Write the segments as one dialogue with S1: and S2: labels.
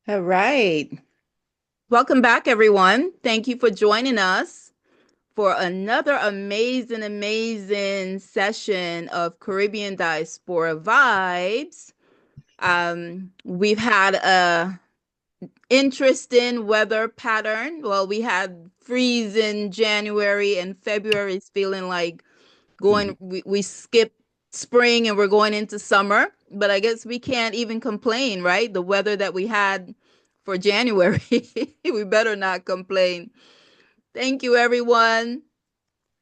S1: All right. Welcome back, everyone. Thank you for joining us for another amazing session of Caribbean Diaspora Vibes. We've had a interesting weather pattern. Well, we had freeze in January, and February is feeling like we skipped spring and we're going into summer, but I guess we can't even complain, right? The weather that we had for January, we better not complain. Thank you, everyone.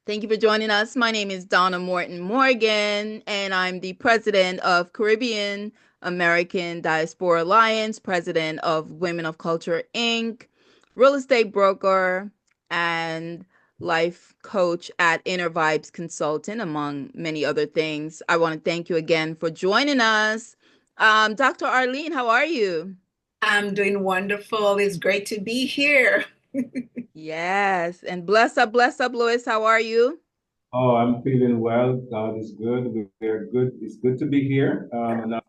S1: Thank you for joining us. My name is Donna Morton, and I'm the president of Caribbean American Diaspora Alliance, president of Women of Culture, Inc., real estate broker, and life coach at Inner Vibes Consultant, among many other things. I want to thank you again for joining us. Dr. Arlene, how are you?
S2: I'm doing wonderful. It's great to be here.
S1: Yes, and bless up, Lois. How are you?
S3: Oh, I'm feeling well. God is good. We're good. It's good to be here. Another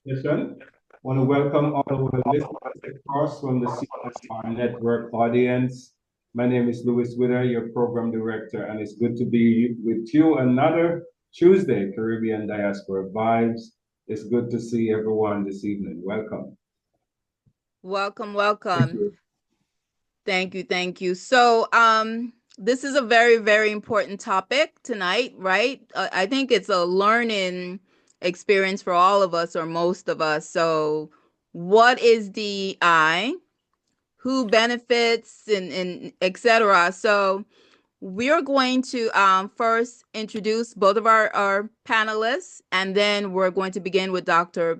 S3: session. Want to welcome all of the listeners across from the CSR Network audience. My name is Witter, your program director, and it's good to be with you another Tuesday, Caribbean Diaspora Vibes. It's good to see everyone this evening. Welcome.
S1: Welcome,
S3: Thank
S1: welcome.
S3: you.
S1: Thank you. So, this is a very important topic tonight, right? I think it's a learning experience for all of us or most of us. So, what is DEI? Who benefits and etc. So, we're going to first introduce both of our panelists, and then we're going to begin with Dr.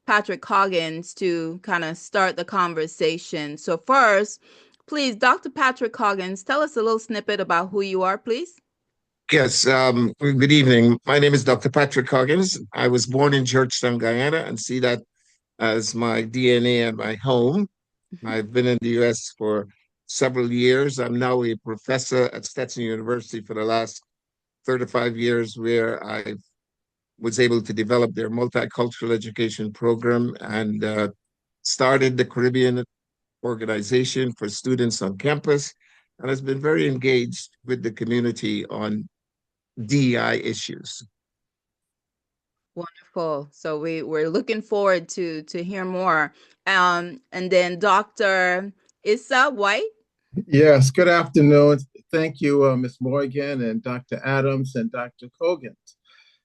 S1: Patrick Coggins to kind of start the conversation. So first, please, Dr. Patrick Coggins, tell us a little snippet about who you are, please.
S4: Yes, good evening. My name is Dr. Patrick Coggins. I was born in Georgetown, Guyana, and see that as my DNA and my home. I've been in the US for several years. I'm now a professor at Stetson University for the last 35 years, where I was able to develop their multicultural education program and started the Caribbean organization for students on campus, and has been very engaged with the community on DEI issues.
S1: Wonderful. So we're looking forward to hear more. And then Dr. Issa White.
S5: Yes, good afternoon. Thank you, Ms. Morgan and Dr. Adams and Dr. Coggins.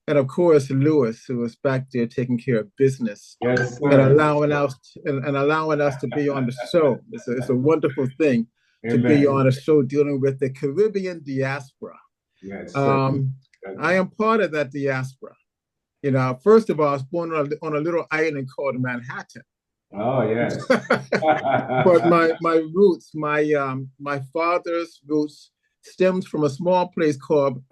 S5: And of course, Lewis, who is back there taking care of business
S3: Yes,
S5: and
S3: sir.
S5: allowing us to be on the show. It's a wonderful thing to be
S3: Amen.
S5: on a show dealing with the Caribbean diaspora.
S3: Yes, sir.
S5: I am part of that diaspora. You know, first of all, I was born on a little island called Manhattan.
S3: Oh, yes.
S5: But my roots, my father's roots stems from a small place called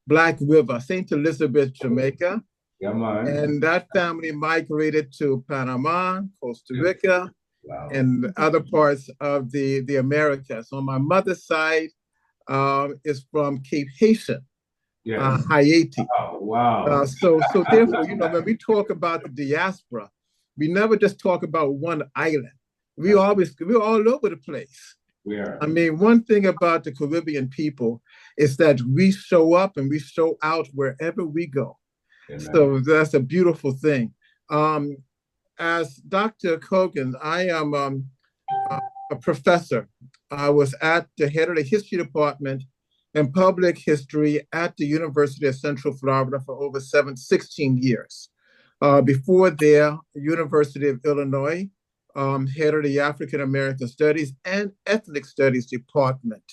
S5: Black River, St. Elizabeth, Jamaica.
S3: Yeah, man.
S5: And that family migrated to Panama, Costa Rica,
S3: Wow.
S5: and other parts of the Americas. On my mother's side is from Cape Haitian,
S3: Yes.
S5: Haiti.
S3: Oh, wow.
S5: So therefore, you know, when we talk about the diaspora, we never just talk about one island. We're all over the place.
S3: We are.
S5: I mean, one thing about the Caribbean people is that we show up and we show out wherever we go.
S3: Amen.
S5: So that's a beautiful thing. As Dr. Coggins, I am a professor. I was at the head of the history department in public history at the University of Central Florida for over 16 years. Before there, University of Illinois, head of the African American Studies and Ethnic Studies Department.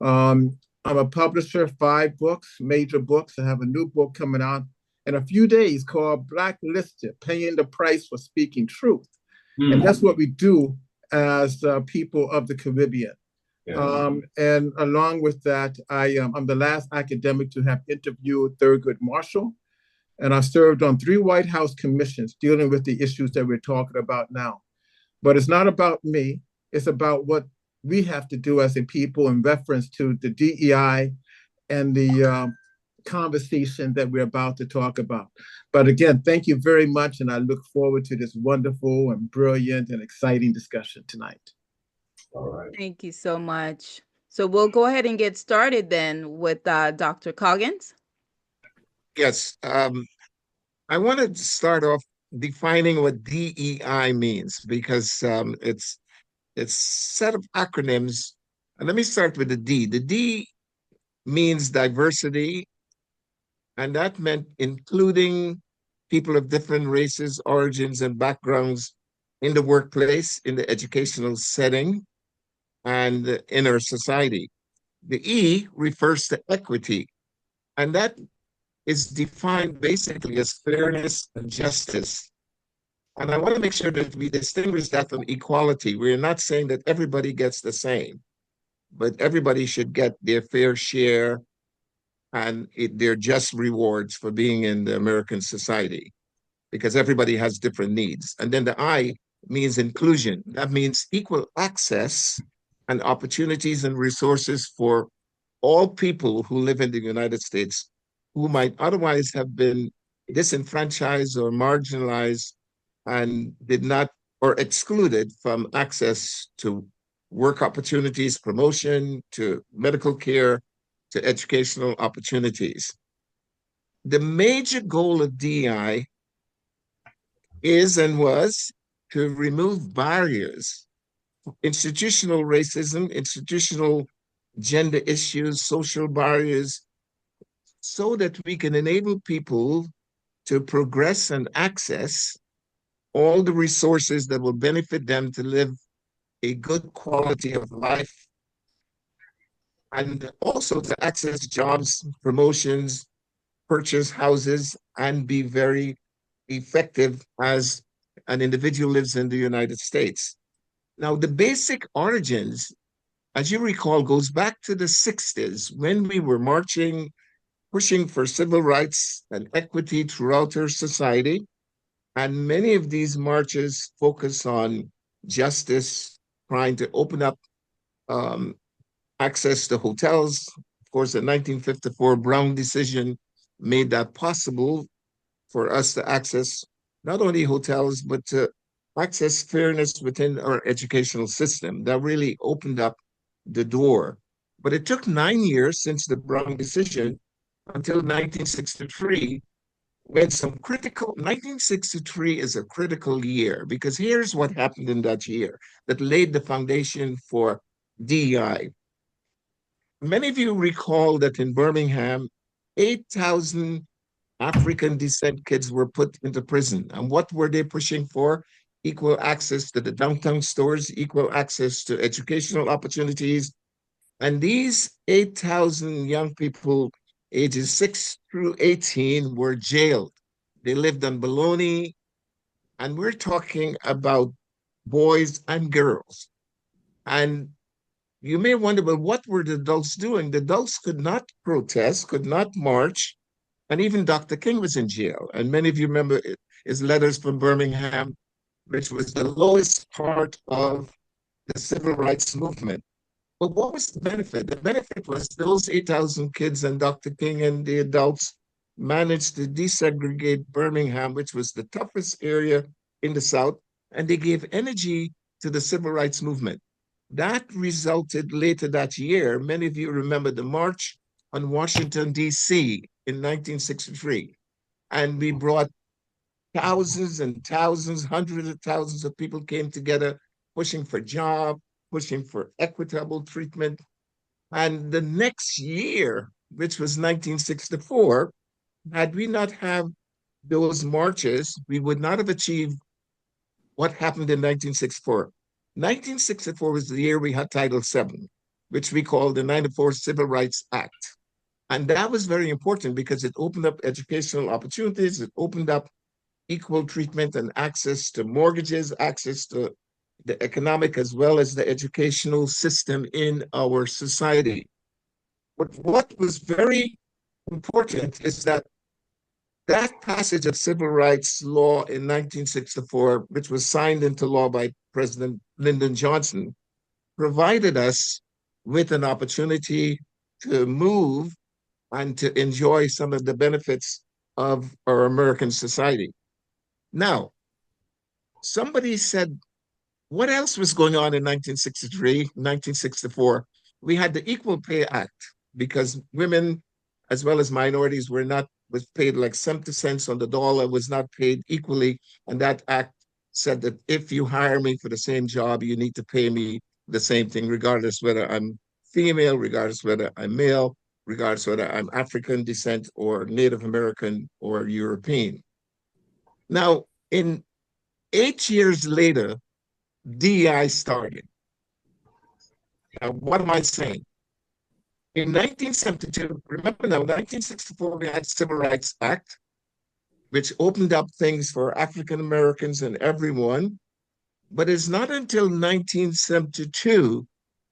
S5: I'm a publisher of 5 books, major books. I have a new book coming out in a few days called Blacklisted, Paying the Price for Speaking Truth. Mm. And that's what we do as people of the Caribbean. Yes. And along with that, I'm the last academic to have interviewed Thurgood Marshall. And I served on 3 White House commissions dealing with the issues that we're talking about now. But it's not about me. It's about what we have to do as a people in reference to the DEI and the conversation that we're about to talk about. But again, thank you very much, and I look forward to this wonderful and brilliant and exciting discussion tonight.
S3: All right.
S1: Thank you so much. So we'll go ahead and get started then with Dr. Coggins.
S4: Yes, I wanted to start off defining what DEI means because it's a set of acronyms. And let me start with the D. The D means diversity, and that meant including people of different races, origins, and backgrounds in the workplace, in the educational setting, and in our society. The E refers to equity, and that is defined basically as fairness and justice. And I want to make sure that we distinguish that from equality. We're not saying that everybody gets the same, but everybody should get their fair share and their just rewards for being in the American society, because everybody has different needs. And then the I means inclusion. That means equal access and opportunities and resources for all people who live in the United States who might otherwise have been disenfranchised or marginalized and did not, or excluded from access to work opportunities, promotion, to medical care, to educational opportunities. The major goal of DEI is and was to remove barriers, institutional racism, institutional gender issues, social barriers, so that we can enable people to progress and access all the resources that will benefit them to live a good quality of life, and also to access jobs, promotions, purchase houses, and be very effective as an individual lives in the United States. Now, the basic origins, as you recall, goes back to the 60s when we were marching, pushing for civil rights and equity throughout our society. And many of these marches focus on justice, trying to open up access to hotels. Of course, the 1954 Brown decision made that possible for us to access not only hotels, but to access fairness within our educational system. That really opened up the door. But it took 9 years since the Brown decision until 1963, when 1963 is a critical year, because here's what happened in that year that laid the foundation for DEI. Many of you recall that in Birmingham, 8,000 African descent kids were put into prison. And what were they pushing for? Equal access to the downtown stores, equal access to educational opportunities. And these 8,000 young people, ages 6 through 18, were jailed. They lived on bologna, and we're talking about boys and girls. And you may wonder, well, what were the adults doing? The adults could not protest, could not march, and even Dr. King was in jail. And many of you remember his letters from Birmingham, which was the lowest part of the civil rights movement. But what was the benefit? The benefit was those 8,000 kids and Dr. King and the adults managed to desegregate Birmingham, which was the toughest area in the South, and they gave energy to the civil rights movement. That resulted later that year, many of you remember the March on Washington, D.C. in 1963. And we brought thousands and thousands, hundreds of thousands of people came together pushing for jobs, pushing for equitable treatment. And the next year, which was 1964, had we not have those marches, we would not have achieved what happened in 1964. 1964 was the year we had Title VII, which we called the 94 Civil Rights Act. And that was very important because it opened up educational opportunities, it opened up equal treatment and access to mortgages, access to the economic as well as the educational system in our society. But what was very important is that passage of civil rights law in 1964, which was signed into law by President Lyndon and to enjoy some of the benefits of our American society. Now, somebody said, what else was going on in 1963, 1964? We had the Equal Pay Act because women, as well as minorities, was paid like 70 cents on the dollar, was not paid equally. And that act said that if you hire me for the same job, you need to pay me the same thing, regardless whether I'm female, regardless whether I'm male, regardless whether I'm African descent or Native American or European. Now, in 8 years later, DEI started. Now, what am I saying? In 1972, remember now, 1964, we had Civil Rights Act, which opened up things for African Americans and everyone. But it's not until 1972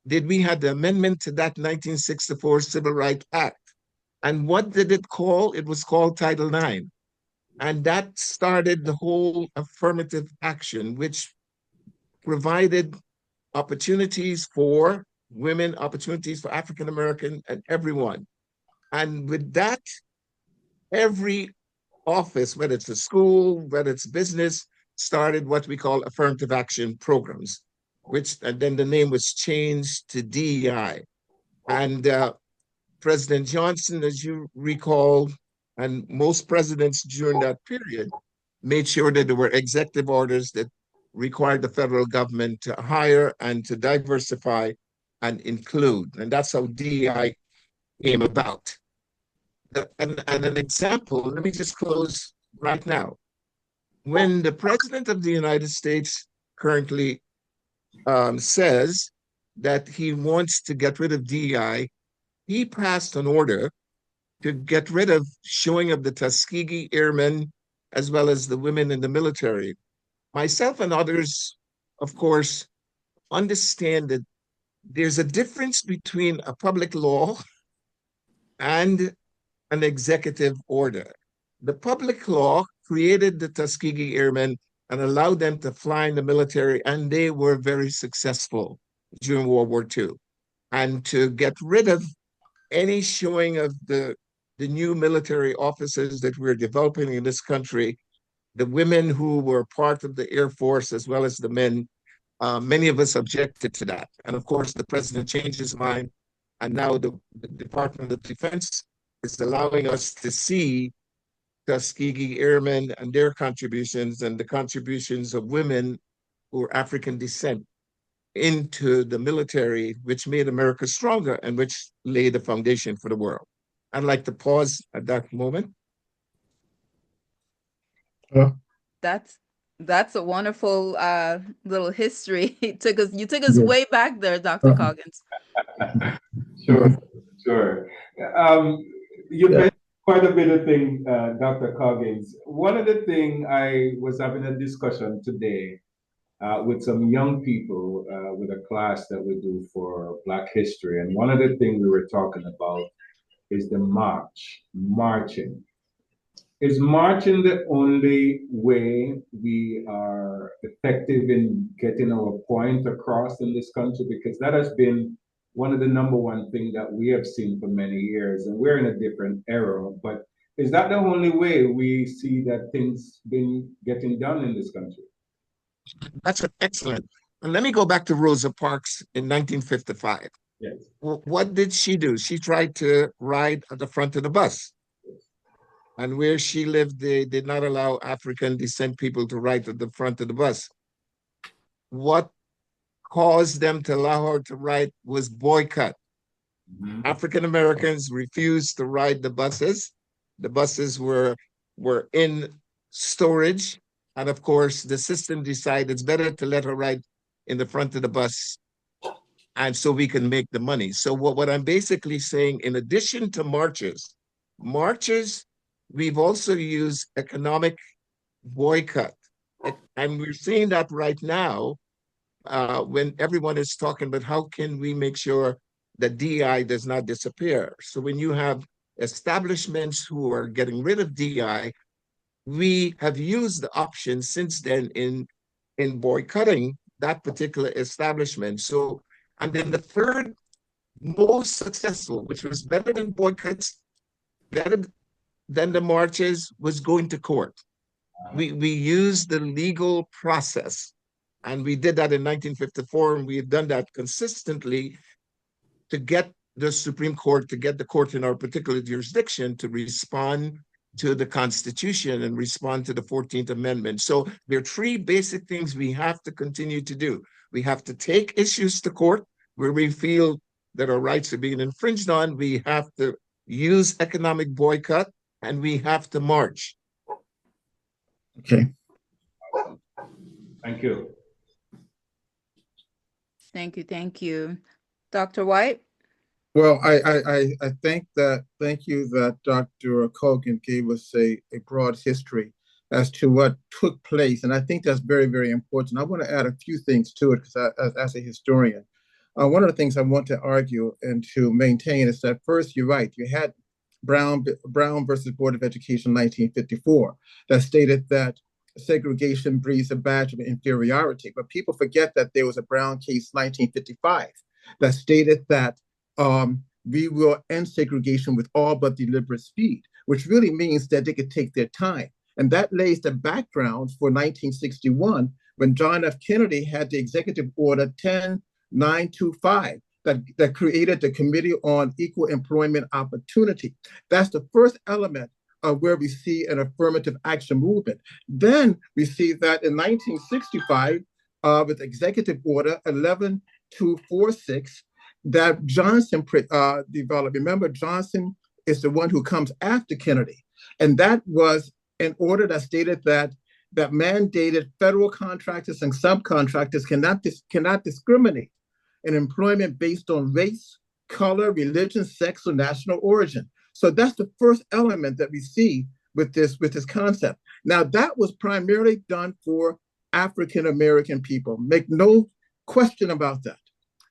S4: did we have the amendment to that 1964 Civil Rights Act. And what did it call? It was called Title IX. And that started the whole affirmative action, which provided opportunities for women, opportunities for African American and everyone. And with that, every office, whether it's a school, whether it's business, started what we call affirmative action programs, and then the name was changed to DEI. And President Johnson, as you recall, and most presidents during that period made sure that there were executive orders that required the federal government to hire and to diversify and include. And that's how DEI came about. And an example, let me just close right now. When the President of the United States currently says that he wants to get rid of DEI, he passed an order to get rid of showing of the Tuskegee Airmen as well as the women in the military. Myself and others, of course, understand that there's a difference between a public law and an executive order. The public law created the Tuskegee Airmen and allowed them to fly in the military, and they were very successful during World War II. And to get rid of any showing of the new military officers that we're developing in this country, the women who were part of the Air Force as well as the men, many of us objected to that. And of course, the president changed his mind, and now the Department of Defense is allowing us to see Tuskegee Airmen and their contributions and the contributions of women who are African descent into the military, which made America stronger and which laid the foundation for the world. I'd like to pause at that moment.
S1: That's a wonderful little history. You took us way back there, Dr. Coggins.
S3: Sure. You've mentioned quite a bit of things, Dr. Coggins. One of the things I was having a discussion today with some young people with a class that we do for Black History. And one of the things we were talking about is the marching. Is marching the only way we are effective in getting our point across in this country? Because that has been one of the number one thing that we have seen for many years, and we're in a different era. But is that the only way we see that things been getting done in this country?
S4: That's excellent. And let me go back to Rosa Parks in 1955.
S3: Yes.
S4: Well, what did she do? She tried to ride at the front of the bus. And where she lived, they did not allow African descent people to ride at the front of the bus. What caused them to allow her to ride was boycott. Mm-hmm. African Americans refused to ride the buses. The buses were in storage. And of course, the system decided it's better to let her ride in the front of the bus, and so we can make the money. So what I'm basically saying, in addition to marches, we've also used economic boycott. And we're seeing that right now when everyone is talking about how can we make sure that DEI does not disappear. So when you have establishments who are getting rid of DEI, we have used the option since then in boycotting that particular establishment. So, and then the third most successful, which was better than boycotts, Then the marches was going to court. We used the legal process, and we did that in 1954, and we had done that consistently to get the Supreme Court, to get the court in our particular jurisdiction to respond to the Constitution and respond to the 14th Amendment. So there are three basic things we have to continue to do. We have to take issues to court where we feel that our rights are being infringed on. We have to use economic boycott, and we have to march.
S5: Okay.
S3: Thank you.
S1: Thank you. Thank you. Dr. White?
S5: Well, I thank you that Dr. Coggins gave us a broad history as to what took place. And I think that's very, very important. I want to add a few things to it because as a historian, one of the things I want to argue and to maintain is that first, you're right, you had Brown versus Board of Education 1954 that stated that segregation breeds a badge of inferiority. But people forget that there was a Brown case 1955 that stated that we will end segregation with all but deliberate speed, which really means that they could take their time. And that lays the background for 1961, when John F. Kennedy had the Executive Order 10925 that created the Committee on Equal Employment Opportunity. That's the first element of where we see an affirmative action movement. Then we see that in 1965, with Executive Order 11246, that Johnson developed. Remember, Johnson is the one who comes after Kennedy. And that was an order that stated that mandated federal contractors and subcontractors cannot discriminate in employment based on race, color, religion, sex, or national origin. So that's the first element that we see with this concept. Now, that was primarily done for African-American people. Make no question about that.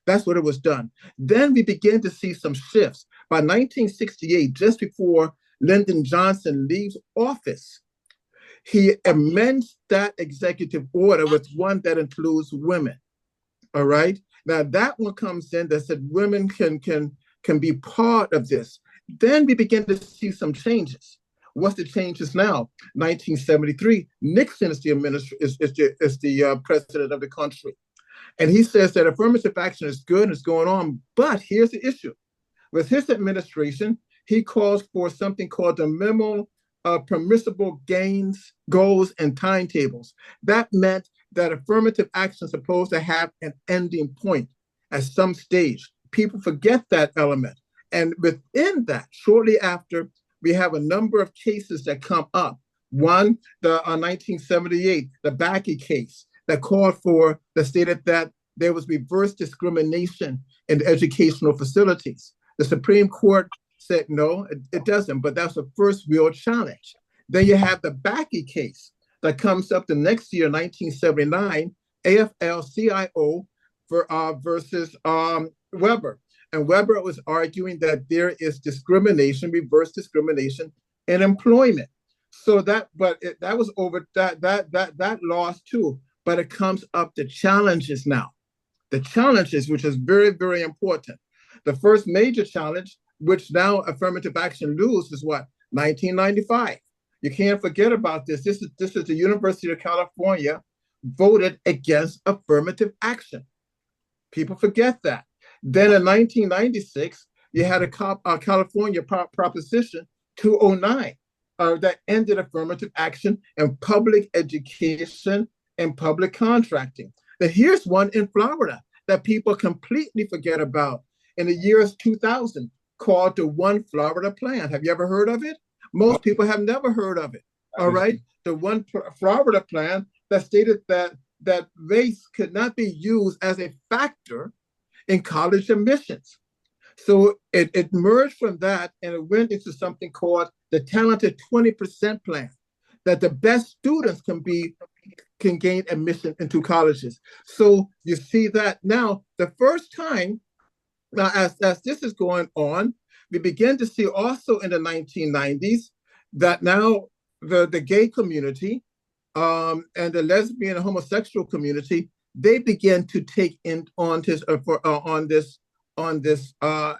S5: That's what it was done. Then we began to see some shifts. By 1968, just before Lyndon Johnson leaves office, he amends that executive order with one that includes women. All right. Now that one comes in that said women can be part of this. Then we begin to see some changes. What's the changes now? 1973, Nixon is the president of the country. And he says that affirmative action is good and it's going on, but here's the issue. With his administration, he calls for something called the Memo of Permissible Gains, Goals, and Timetables. That meant that affirmative action is supposed to have an ending point at some stage. People forget that element. And within that, shortly after, we have a number of cases that come up. One, the 1978, the Bakke case that stated that there was reverse discrimination in educational facilities. The Supreme Court said, no, it doesn't, but that's the first real challenge. Then you have the Bakke case that comes up the next year, 1979, AFL-CIO versus Weber. And Weber was arguing that there is discrimination, reverse discrimination in employment. So that was over, that lost too. But it comes up the challenges now. The challenges, which is very, very important. The first major challenge, which now affirmative action loses, is what? 1995. You can't forget about this. This is the University of California voted against affirmative action. People forget that. Then in 1996, you had a California Proposition 209 that ended affirmative action in public education and public contracting. Now here's one in Florida that people completely forget about in the years 2000, called the One Florida Plan. Have you ever heard of it? Most people have never heard of it. All right, the One Florida Plan that stated that race could not be used as a factor in college admissions. So it merged from that and it went into something called the Talented 20% Plan, that the best students can gain admission into colleges. So you see that now, the first time, now as this is going on, we begin to see also in the 1990s that now the gay community and the lesbian and homosexual community, they begin to take in on this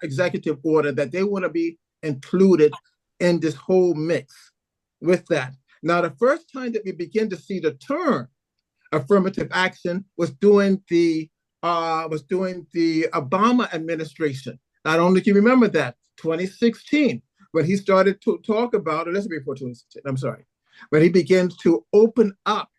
S5: executive order that they want to be included in this whole mix with that. Now, the first time that we begin to see the term affirmative action was during the Obama administration. Not only can you remember that, 2016, when he started to talk about it, let's be before 2016, I'm sorry, when he begins to open up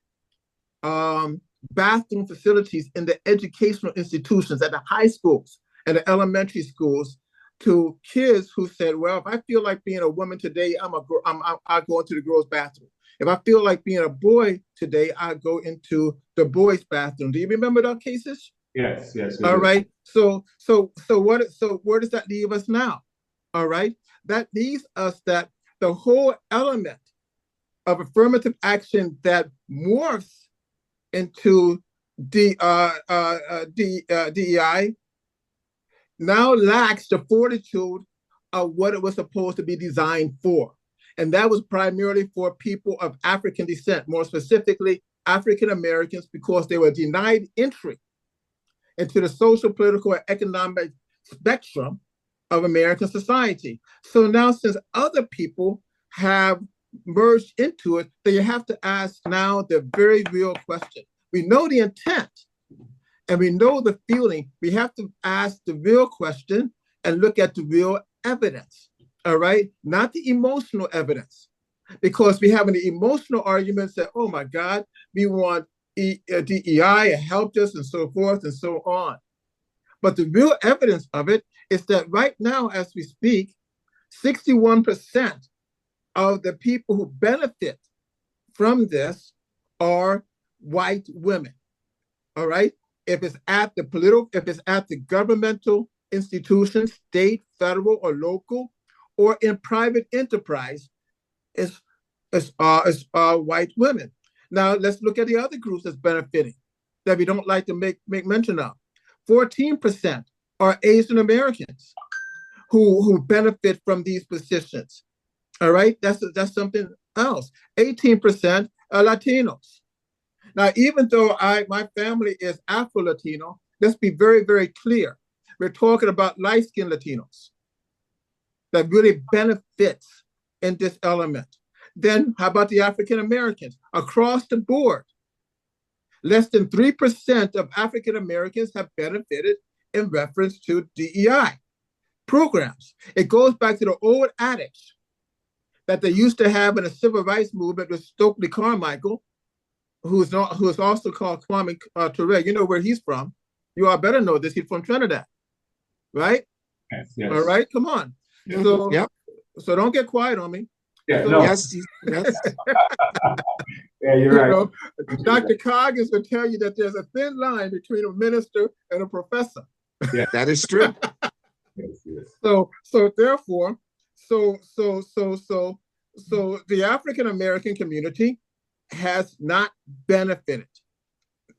S5: bathroom facilities in the educational institutions at the high schools and the elementary schools to kids who said, well, if I feel like being a woman today, I'll go into the girls' bathroom. If I feel like being a boy today, I go into the boys' bathroom. Do you remember those cases?
S3: Yes.
S5: All right. So where does that leave us now? All right. That leaves us that the whole element of affirmative action that morphs into DEI now lacks the fortitude of what it was supposed to be designed for. And that was primarily for people of African descent, more specifically African Americans, because they were denied entry into the social, political, and economic spectrum of American society. So now, since other people have merged into it, then you have to ask now the very real question. We know the intent and we know the feeling. We have to ask the real question and look at the real evidence, all right? Not the emotional evidence, because we have an emotional arguments that, oh my God, we want DEI, it helped us and so forth and so on. But the real evidence of it is that right now, as we speak, 61% of the people who benefit from this are white women. All right. If it's at the governmental institutions, state, federal, or local, or in private enterprise, it's white women. Now let's look at the other groups that's benefiting that we don't like to make mention of. 14% are Asian Americans who benefit from these positions. All right, that's something else. 18% are Latinos. Now, even though my family is Afro-Latino, let's be very, very clear. We're talking about light-skinned Latinos that really benefits in this element. Then how about the African Americans? Across the board, less than 3% of African Americans have benefited in reference to DEI programs. It goes back to the old adage that they used to have in the civil rights movement with Stokely Carmichael, who is also called Kwame Ture. You know where he's from. You all better know this. He's from Trinidad, right?
S3: Yes.
S5: All right, come on. So,
S4: Yep.
S5: So don't get quiet on me.
S3: Yeah,
S5: So,
S3: no.
S4: Yes.
S3: Yeah, you're right.
S5: Dr. Coggins will tell you that there's a thin line between a minister and a professor.
S3: Yeah.
S4: That is true.
S3: Yes.
S5: So therefore, so the African American community has not benefited.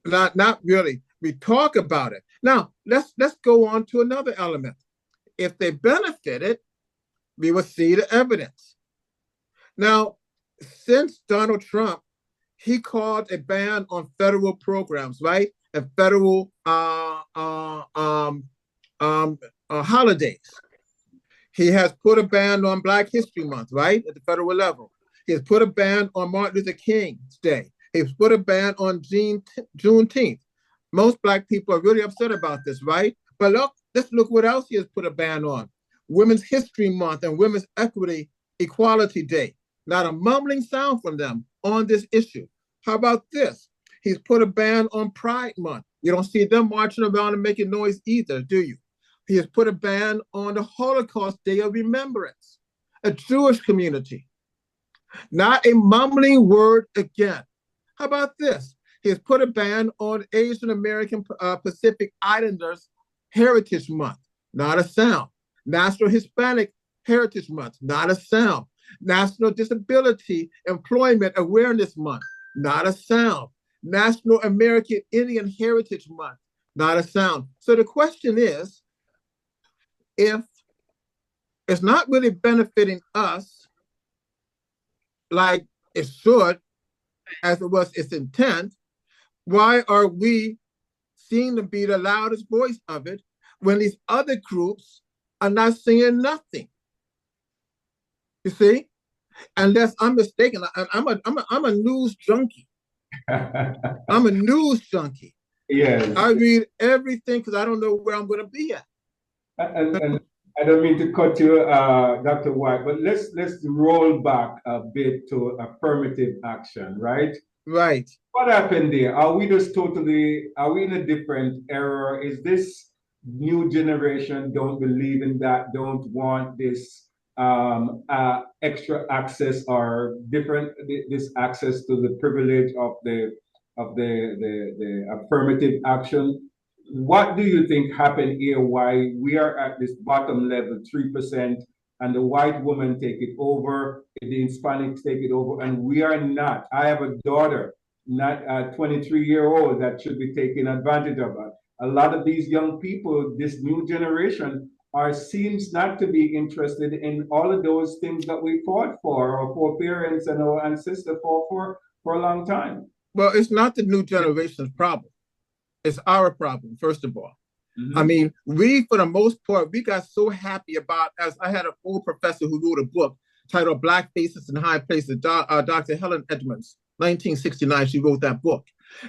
S5: Not really. We talk about it. Now, let's go on to another element. If they benefited, we will see the evidence. Now, since Donald Trump, he called a ban on federal programs, right? And federal holidays. He has put a ban on Black History Month, right? At the federal level. He has put a ban on Martin Luther King's Day. He's put a ban on Juneteenth. Most Black people are really upset about this, right? But let's look what else he has put a ban on. Women's History Month and Women's Equality Day. Not a mumbling sound from them on this issue. How about this? He's put a ban on Pride Month. You don't see them marching around and making noise either, do you? He has put a ban on the Holocaust Day of Remembrance, a Jewish community. Not a mumbling word again. How about this? He has put a ban on Asian American Pacific Islanders Heritage Month. Not a sound. National Hispanic Heritage Month. Not a sound. National Disability Employment Awareness Month. Not a sound. National American Indian Heritage Month. Not a sound. So the question is, if it's not really benefiting us like it should, as it was its intent, why are we seen to be the loudest voice of it when these other groups are not saying nothing? You see, unless I'm mistaken, I'm a news junkie. I'm a news junkie.
S3: Yes.
S5: I read everything because I don't know where I'm going to be at.
S3: And I don't mean to cut you, Dr. White, but let's roll back a bit to affirmative action, right?
S5: Right.
S3: What happened there? Are we just totally, are we in a different era? Is this new generation don't believe in that, don't want this extra access or different this access to the privilege of the affirmative action? What do you think happened here? Why we are at this bottom level 3%, and the white woman take it over, the Hispanics take it over, and we are not. I have a daughter, not a 23-year-old, that should be taken advantage of. A lot of these young people, this new generation, seems not to be interested in all of those things that we fought for, or for parents and our ancestors fought for a long time.
S5: Well, it's not the new generation's problem. It's our problem, first of all. Mm-hmm. I mean, we, for the most part, we got so happy about, as I had an old professor who wrote a book titled Black Faces in High Places, Dr. Helen Edmonds, 1969, she wrote that book.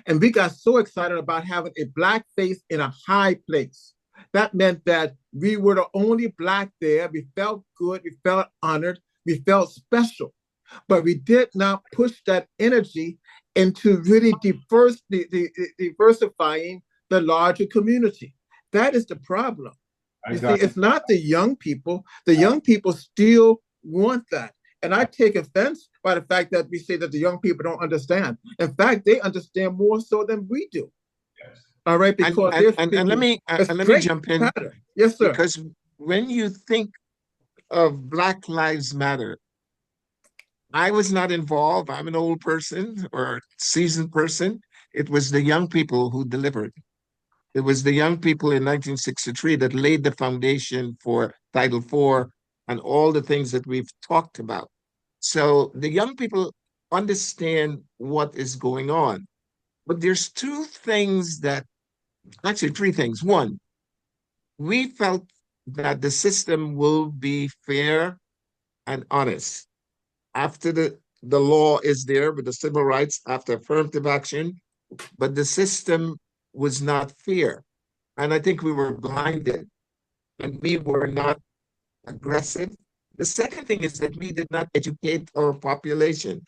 S5: And we got so excited about having a Black face in a high place. That meant that we were the only Black there. We felt good, we felt honored, we felt special. But we did not push that energy into really diversifying the larger community. That is the problem. You see, it's not the young people. The young people still want that. And I take offense by the fact that we say that the young people don't understand. In fact, they understand more so than we do.
S3: Yes.
S5: All right, because
S4: and let me jump in.
S5: Pattern. Yes, sir.
S4: Because when you think of Black Lives Matter, I was not involved. I'm an old person or seasoned person. It was the young people who delivered. It was the young people in 1963 that laid the foundation for Title IV and all the things that we've talked about. So the young people understand what is going on. But there's three things. One, we felt that the system will be fair and honest. After the law is there with the civil rights, after affirmative action, but the system was not fair. And I think we were blinded and we were not aggressive. The second thing is that we did not educate our population.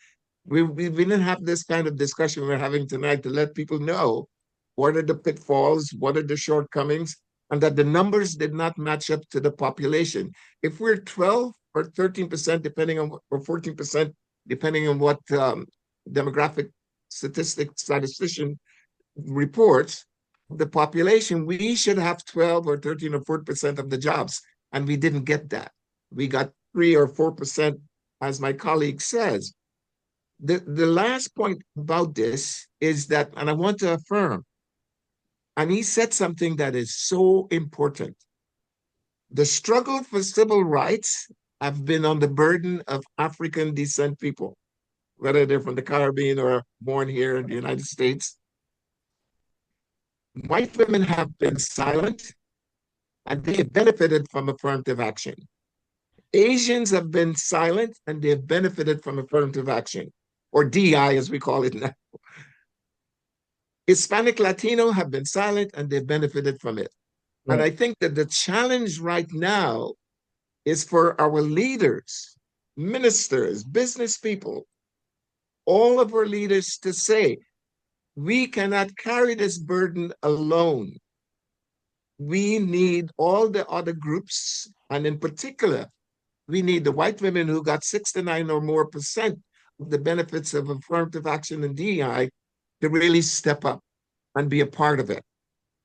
S4: We didn't have this kind of discussion we're having tonight to let people know what are the pitfalls, what are the shortcomings, and that the numbers did not match up to the population. If we're 12 or 13%, depending on, or 14%, depending on what demographic statistician reports, the population, we should have 12 or 13 or 14% of the jobs. And we didn't get that. We got 3 or 4%, as my colleague says. The last point about this is that, and I want to affirm, and he said something that is so important. The struggle for civil rights have been on the burden of African descent people, whether they're from the Caribbean or born here in the United States. White women have been silent, and they have benefited from affirmative action. Asians have been silent, and they have benefited from affirmative action, or DEI as we call it now. Hispanic Latino have been silent, and they've benefited from it. Right. And I think that the challenge right now is for our leaders, ministers, business people, all of our leaders to say, we cannot carry this burden alone. We need all the other groups, and in particular, we need the white women who got 69 or more % of the benefits of affirmative action and DEI to really step up and be a part of it.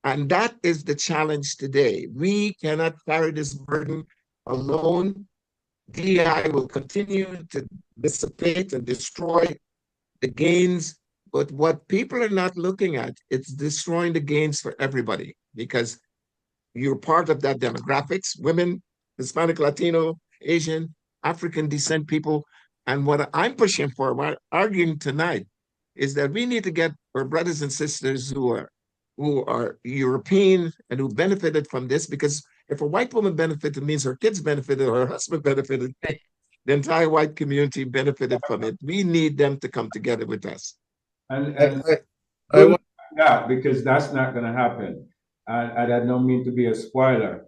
S4: And that is the challenge today. We cannot carry this burden alone. DEI will continue to dissipate and destroy the gains. But what people are not looking at, it's destroying the gains for everybody, because you're part of that demographics, women, Hispanic, Latino, Asian, African descent people. And what I'm pushing for, what I'm arguing tonight, is that we need to get our brothers and sisters who are European and who benefited from this, because if a white woman benefited, it means her kids benefited or her husband benefited. the entire white community benefited from it. We need them to come together with us.
S3: And
S5: I want,
S3: yeah, because that's not going to happen. And I don't mean to be a spoiler.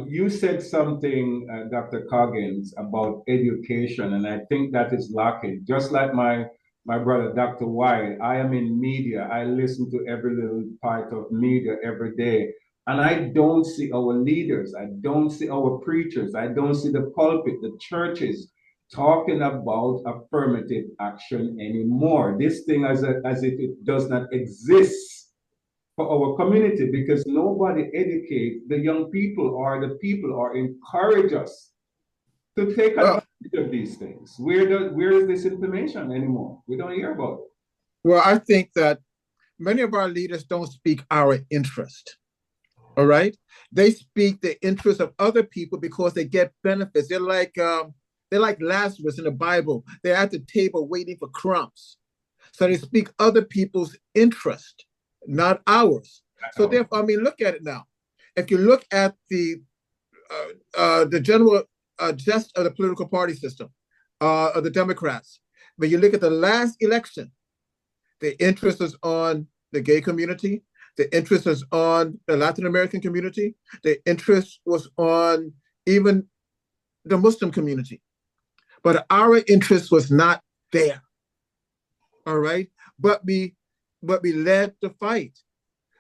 S3: You said something, Dr. Coggins, about education, and I think that is lacking. Just like my brother, Dr. White, I am in media. I listen to every little part of media every day. And I don't see our leaders, I don't see our preachers, I don't see the pulpit, the churches talking about affirmative action anymore. This thing as if it does not exist for our community because nobody educates the young people or encourage us to take advantage of these things. Where is this information anymore? We don't hear about it.
S5: well, I think that many of our leaders don't speak our interest. All right, they speak the interest of other people because they get benefits. They're like Lazarus in the Bible. They're at the table waiting for crumbs. So they speak other people's interest, not ours. So therefore, I mean, look at it now. If you look at the general gist of the political party system of the Democrats, when you look at the last election, the interest is on the gay community. The interest is on the Latin American community. The interest was on even the Muslim community. But our interest was not there. All right. But we led the fight.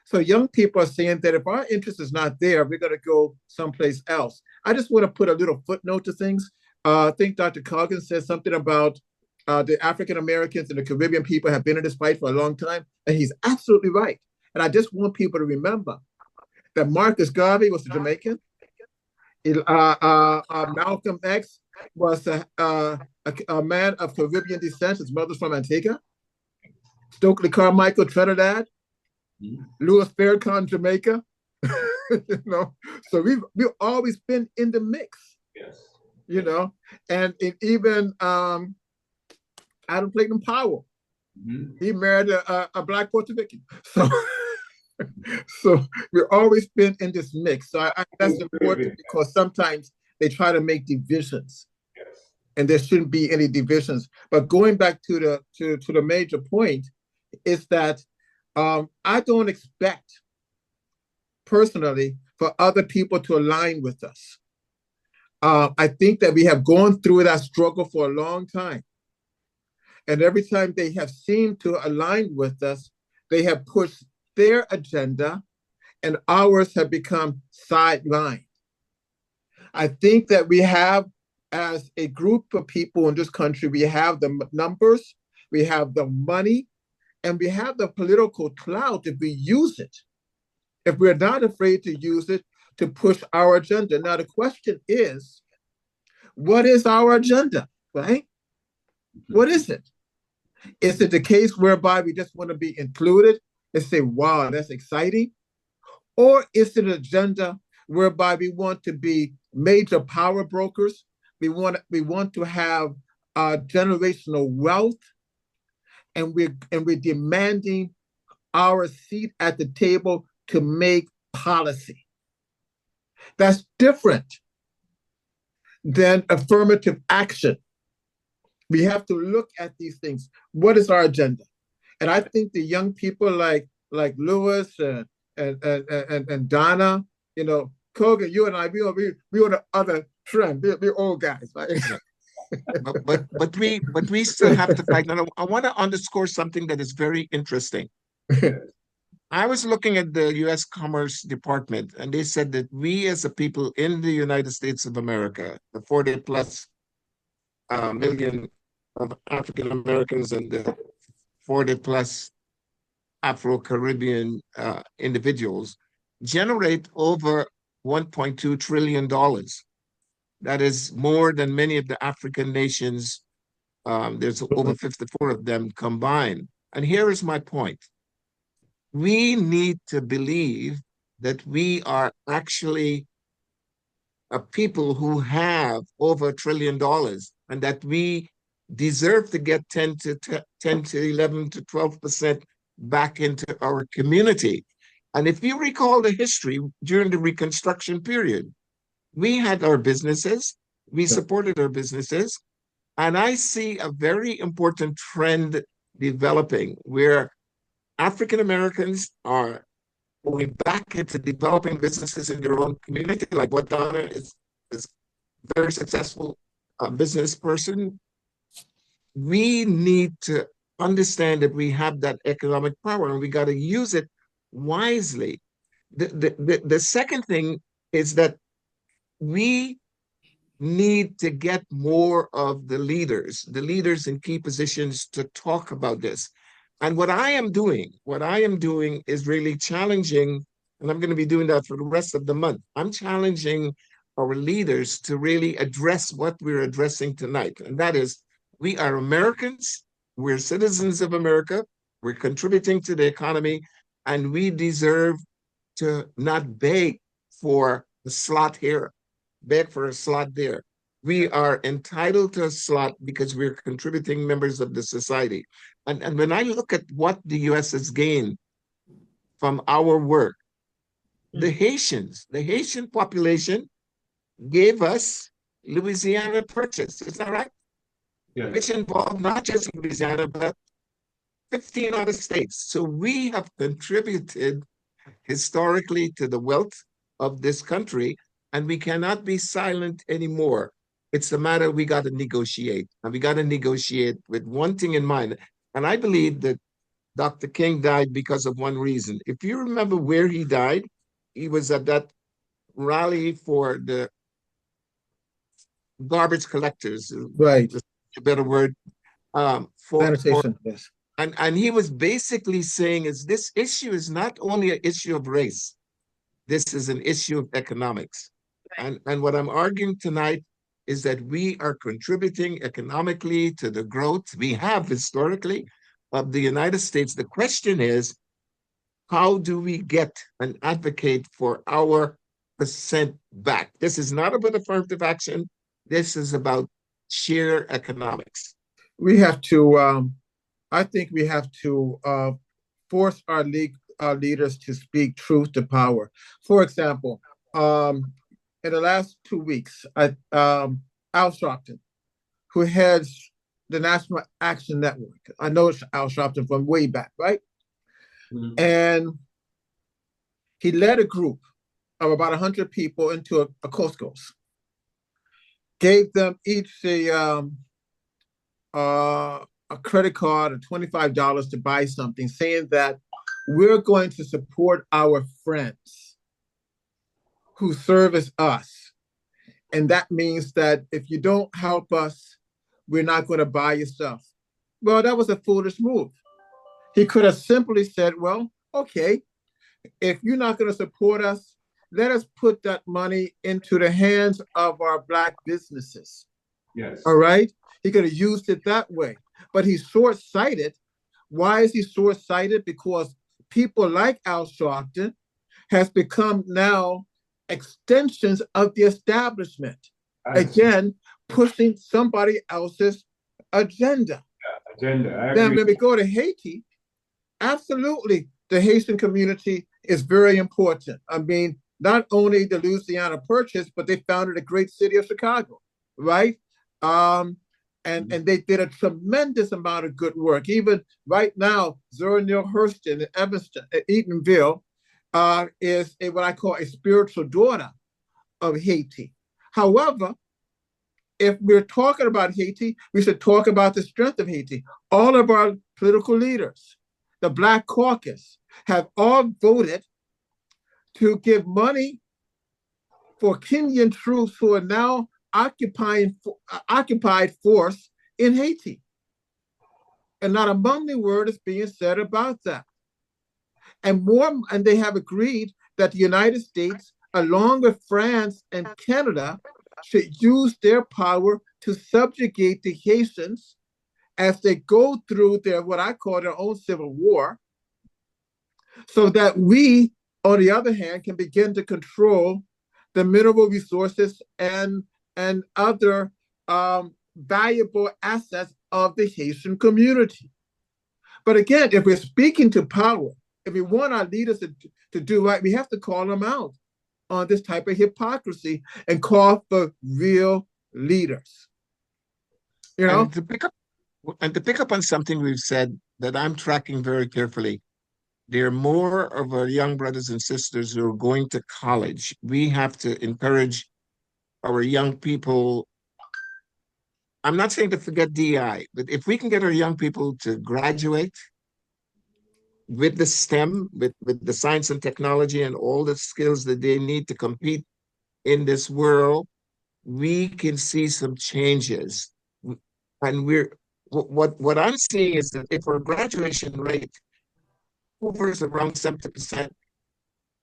S5: So young people are saying that if our interest is not there, we're going to go someplace else. I just want to put a little footnote to things. I think Dr. Coggins said something about the African Americans and the Caribbean people have been in this fight for a long time. And he's absolutely right. And I just want people to remember that Marcus Garvey was a Jamaican. Malcolm X was a man of Caribbean descent. His mother's from Antigua. Stokely Carmichael, Trinidad. Louis Farrakhan, Jamaica. You know, so we've always been in the mix.
S3: Yes.
S5: You know, and even Adam Clayton Powell. He married a Black Puerto Rican. So we've always been in this mix. So that's important because sometimes they try to make divisions, and there shouldn't be any divisions. But going back to the major point is that I don't expect personally for other people to align with us. I think that we have gone through that struggle for a long time. And every time they have seemed to align with us, they have pushed their agenda and ours have become sidelined. I think that we have, as a group of people in this country, we have the numbers, we have the money, and we have the political clout if we use it. If we're not afraid to use it to push our agenda. Now, the question is, what is our agenda, right? What is it? Is it the case whereby we just want to be included and say, wow, that's exciting? Or is it an agenda whereby we want to be major power brokers? We want to have generational wealth, and we're demanding our seat at the table to make policy. That's different than affirmative action. We have to look at these things. What is our agenda? And I think the young people like Lewis and Donna, you know, Coggins, you and I, we were the other trend. We're old guys, right?
S4: but we still have to fight. And I want to underscore something that is very interesting. I was looking at the U.S. Commerce Department, and they said that we as a people in the United States of America, the 40 plus million of African Americans and the 40 plus Afro-Caribbean individuals, generate over $1.2 trillion. That is more than many of the African nations. There's over 54 of them combined. And here is my point. We need to believe that we are actually a people who have over $1 trillion and that we deserve to get 10 to 11 to 12% back into our community. And if you recall the history during the Reconstruction period, we had our businesses, We supported our businesses. And I see a very important trend developing where African Americans are going back into developing businesses in their own community, like what Donna is a very successful business person. We need to understand that we have that economic power and we got to use it wisely. The second thing is that we need to get more of the leaders in key positions to talk about this. And what I am doing is really challenging, and I'm going to be doing that for the rest of the month. I'm challenging our leaders to really address what we're addressing tonight. And that is, we are Americans, we're citizens of America, we're contributing to the economy, and we deserve to not beg for a slot here, beg for a slot there. We are entitled to a slot because we're contributing members of the society. And when I look at what the US has gained from our work, the Haitian population gave us Louisiana Purchase. Is that right?
S3: Yes.
S4: Which involved not just Louisiana, but 15 other states. So we have contributed historically to the wealth of this country, and we cannot be silent anymore. It's a matter we got to negotiate, and we got to negotiate with one thing in mind. And I believe that Dr. King died because of one reason. If you remember where he died, he was at that rally for the garbage collectors,
S5: Right.
S4: a better word,
S5: Sanitation, yes.
S4: And he was basically saying is this issue is not only an issue of race, this is an issue of economics. And what I'm arguing tonight is that we are contributing economically to the growth we have historically of the United States. The question is, how do we get and advocate for our percent back? This is not about affirmative action. This is about sheer economics.
S5: We have to, I think we have to force our leaders to speak truth to power. For example, in the last 2 weeks, Al Sharpton, who heads the National Action Network. I know it's Al Sharpton from way back, right? Mm-hmm. And he led a group of about 100 people into a Costco's, gave them each a credit card of $25 to buy something, saying that we're going to support our friends who service us. And that means that if you don't help us, we're not going to buy your stuff. Well, that was a foolish move. He could have simply said, well, okay, if you're not going to support us, let us put that money into the hands of our Black businesses.
S3: Yes.
S5: All right? He could have used it that way. But he's short-sighted. Why is he short-sighted? Because people like Al Sharpton has become now extensions of the establishment. Again, pushing somebody else's agenda. Then when we go to Haiti, absolutely, the Haitian community is very important. I mean, not only the Louisiana Purchase, but they founded a great city of Chicago, right? And they did a tremendous amount of good work. Even right now, Zora Neale Hurston in Evanston, Eatonville, is what I call a spiritual daughter of Haiti. However, if we're talking about Haiti, we should talk about the strength of Haiti. All of our political leaders, the Black Caucus, have all voted to give money for Kenyan troops who are now occupied force in Haiti. And not a mumbling word is being said about that. And they have agreed that the United States, along with France and Canada, should use their power to subjugate the Haitians as they go through their, what I call their own civil war, so that we, on the other hand, can begin to control the mineral resources and other valuable assets of the Haitian community. But again, if we're speaking to power, if we want our leaders to do right, we have to call them out on this type of hypocrisy and call for real leaders. You know?
S4: And to pick up on something we've said that I'm tracking very carefully, there are more of our young brothers and sisters who are going to college. We have to encourage our young people. I'm not saying to forget DEI, but if we can get our young people to graduate with the STEM, with the science and technology and all the skills that they need to compete in this world, we can see some changes. And what I'm seeing is that if our graduation rate hovers around 70%,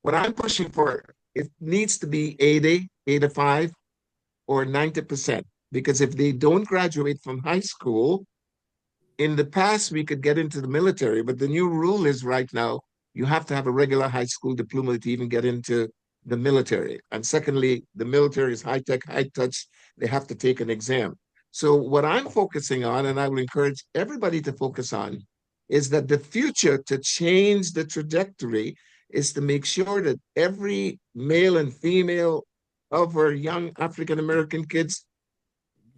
S4: what I'm pushing for, it needs to be 80, 85, or 90%. Because if they don't graduate from high school, in the past, we could get into the military, but the new rule is right now, you have to have a regular high school diploma to even get into the military. And secondly, the military is high tech, high touch. They have to take an exam. So what I'm focusing on, and I will encourage everybody to focus on, is that the future to change the trajectory is to make sure that every male and female of our young African-American kids,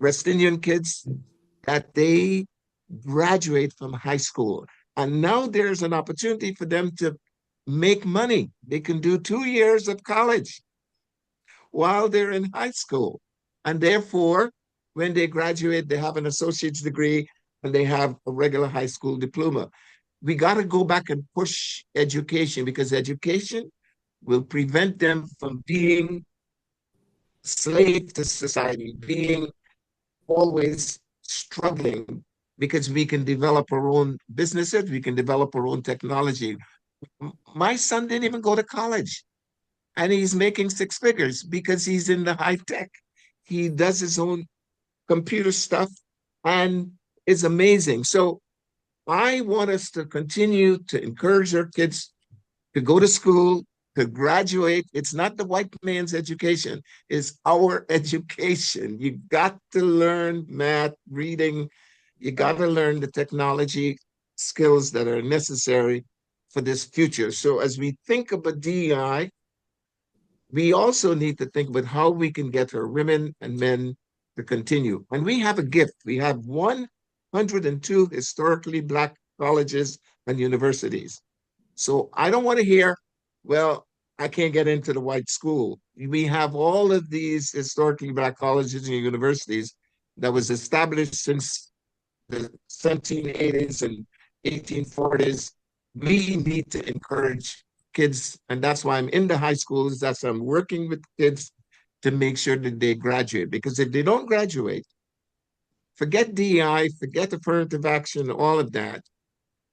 S4: West Indian kids, that they graduate from high school. And now there's an opportunity for them to make money. They can do 2 years of college while they're in high school. And therefore, when they graduate, they have an associate's degree and they have a regular high school diploma. We got to go back and push education, because education will prevent them from being slave to society, being always struggling, because we can develop our own businesses, we can develop our own technology. My son didn't even go to college, and he's making 6 figures because he's in the high tech. He does his own computer stuff and it's amazing. So I want us to continue to encourage our kids to go to school, to graduate. It's not the white man's education, it's our education. You got to learn math, reading, you got to learn the technology skills that are necessary for this future. So as we think about DEI, we also need to think about how we can get our women and men to continue. And we have a gift. We have 102 historically Black colleges and universities. So I don't want to hear, well, I can't get into the white school. We have all of these historically Black colleges and universities that was established since the 1780s and 1840s. We need to encourage kids, and that's why I'm in the high schools. That's why I'm working with kids to make sure that they graduate. Because if they don't graduate, forget DEI, forget affirmative action, all of that,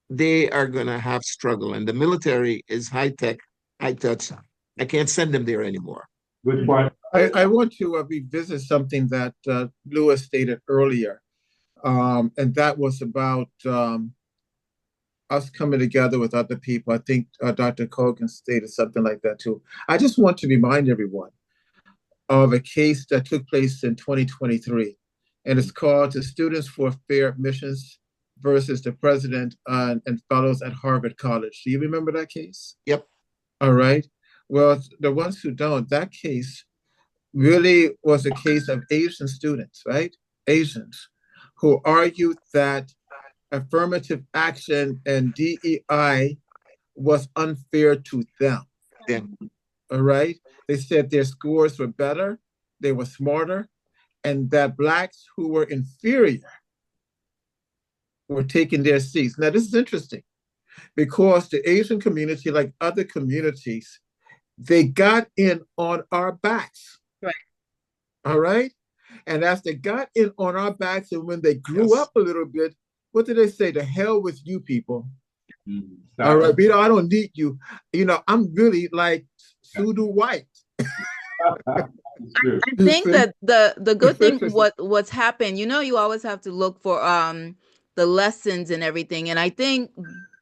S4: they are going to have struggle. And the military is high tech, high touch. I can't send them there anymore.
S3: Good point.
S5: I want to revisit something that Lewis stated earlier, and that was about us coming together with other people. I think Dr. Coggins stated something like that too. I just want to remind everyone of a case that took place in 2023, and it's called the Students for Fair Admissions versus the President and Fellows at Harvard College. Do you remember that case?
S4: Yep.
S5: All right. Well, the ones who don't, that case really was a case of Asian students, right? Asians who argued that affirmative action and DEI was unfair to them.
S4: Yeah.
S5: All right. They said their scores were better, they were smarter, and that Blacks who were inferior were taking their seats. Now, this is interesting because the Asian community, like other communities, they got in on our backs.
S1: Right.
S5: All right. And as they got in on our backs, and when they grew up a little bit, what did they say? The hell with you people. All right, I don't need you. I'm really like pseudo white.
S1: I think that the good thing what's happened, you always have to look for the lessons and everything. And I think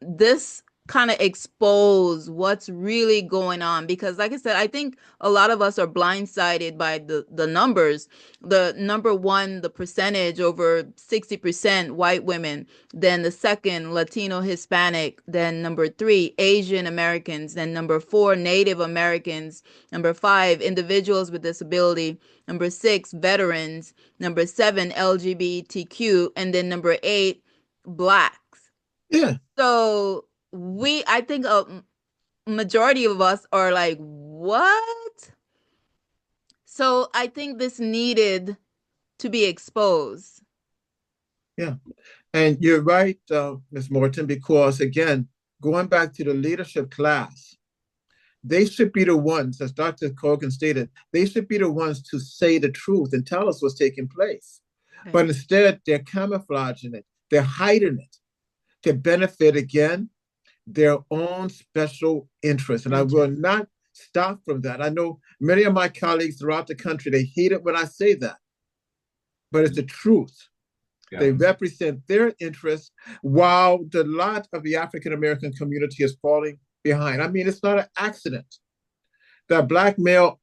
S1: this kind of expose what's really going on, because like I said, I think a lot of us are blindsided by the numbers. The number one, the percentage, over 60% white women, then the second, Latino Hispanic, then number three, Asian Americans, then number four, Native Americans, number five, individuals with disability, number six, veterans, number seven, LGBTQ, and then number eight, Blacks.
S5: Yeah.
S1: So I think a majority of us are like, what? So I think this needed to be exposed.
S5: Yeah. And you're right, Ms. Morton, because again, going back to the leadership class, they should be the ones, as Dr. Coggins stated, they should be the ones to say the truth and tell us what's taking place. Okay. But instead, they're camouflaging it. They're hiding it to benefit, again, their own special interests. And I will not stop from that. I know many of my colleagues throughout the country, they hate it when I say that, but it's the truth. Yeah. They represent their interests while the lot of the African-American community is falling behind. I mean, it's not an accident that black male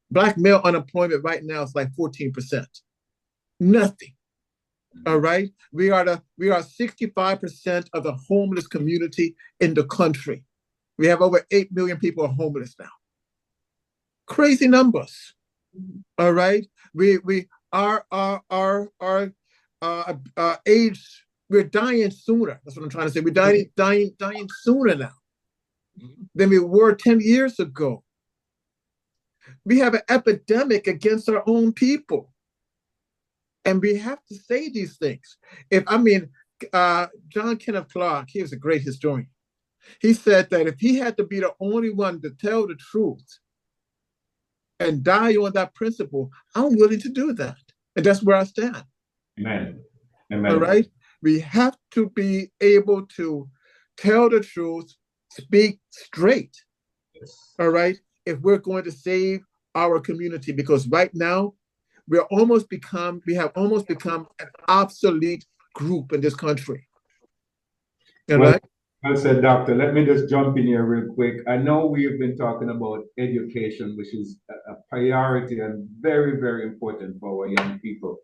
S5: unemployment right now is like 14%. Nothing. All right. We are 65% of the homeless community in the country. We have over 8 million people are homeless now. Crazy numbers. All right. Our age, we're dying sooner. That's what I'm trying to say. We're dying sooner now than we were 10 years ago. We have an epidemic against our own people. And we have to say these things. John Kenneth Clark, he was a great historian. He said that if he had to be the only one to tell the truth and die on that principle, I'm willing to do that. And that's where I stand.
S3: Amen. Amen.
S5: All right? We have to be able to tell the truth, speak straight. Yes. All right? If we're going to save our community, because right now, we have almost become an obsolete group in this country. All right?
S3: Well said, Doctor. Let me just jump in here real quick. I know we have been talking about education, which is a priority and very, very important for our young people.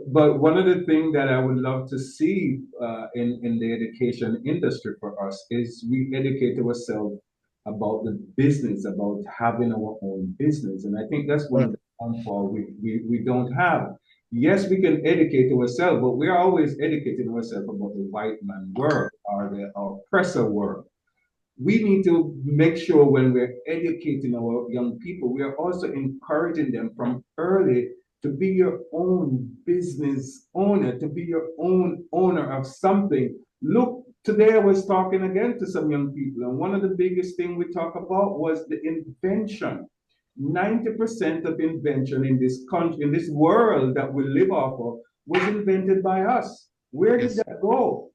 S3: But one of the things that I would love to see in the education industry for us is we educate ourselves about the business, about having our own business. And I think that's one of the downfall we don't have. Yes, we can educate ourselves, but we are always educating ourselves about the white man world or the oppressor world. We need to make sure when we're educating our young people, we are also encouraging them from early to be your own business owner, to be your own owner of something. Look, today I was talking again to some young people, and one of the biggest things we talk about was the invention. 90% of invention in this country, in this world that we live off of, was invented by us. Where did that go?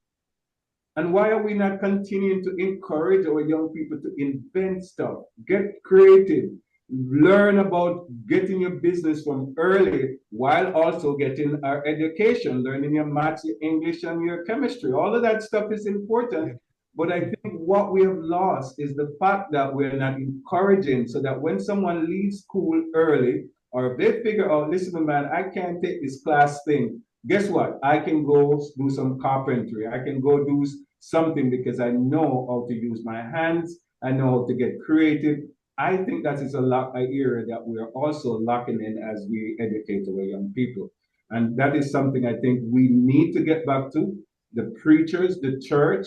S3: And why are we not continuing to encourage our young people to invent stuff, get creative, learn about getting your business from early while also getting our education, learning your maths, your English, and your chemistry? All of that stuff is important. But I think what we have lost is the fact that we're not encouraging, so that when someone leaves school early, or if they figure out, listen, man, I can't take this class thing. Guess what? I can go do some carpentry. I can go do something because I know how to use my hands. I know how to get creative. I think that is an area that we are also locking in as we educate our young people. And that is something I think we need to get back to. The preachers, the church,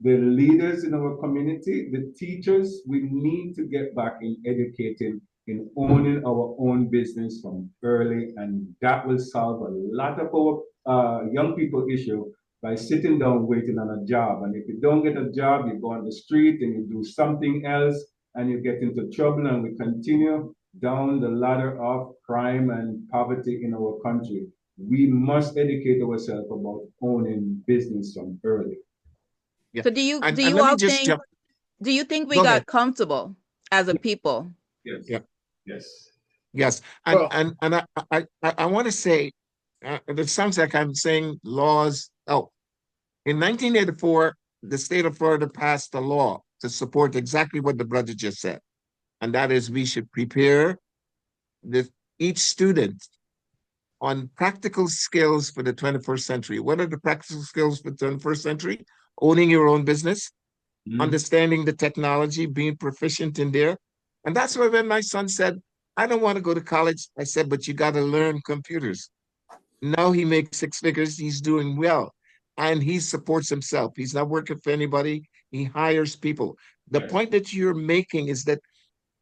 S3: the leaders in our community, the teachers, we need to get back in educating, in owning our own business from early, and that will solve a lot of our young people issue by sitting down waiting on a job. And if you don't get a job, you go on the street and you do something else and you get into trouble, and we continue down the ladder of crime and poverty in our country. We must educate ourselves about owning business from early.
S1: Yeah. So do you all think, do you think we got comfortable as a people?
S3: Yes.
S4: Yeah.
S3: Yes.
S4: Yes. And I want to say, it sounds like I'm saying laws. Oh, in 1984, the state of Florida passed a law to support exactly what the brother just said. And that is we should prepare each student on practical skills for the 21st century. What are the practical skills for the 21st century? Owning your own business, understanding the technology, being proficient in there. And that's why when my son said, I don't want to go to college, I said, but you got to learn computers. Now he makes 6 figures, he's doing well, and he supports himself. He's not working for anybody, he hires people. The point that you're making is that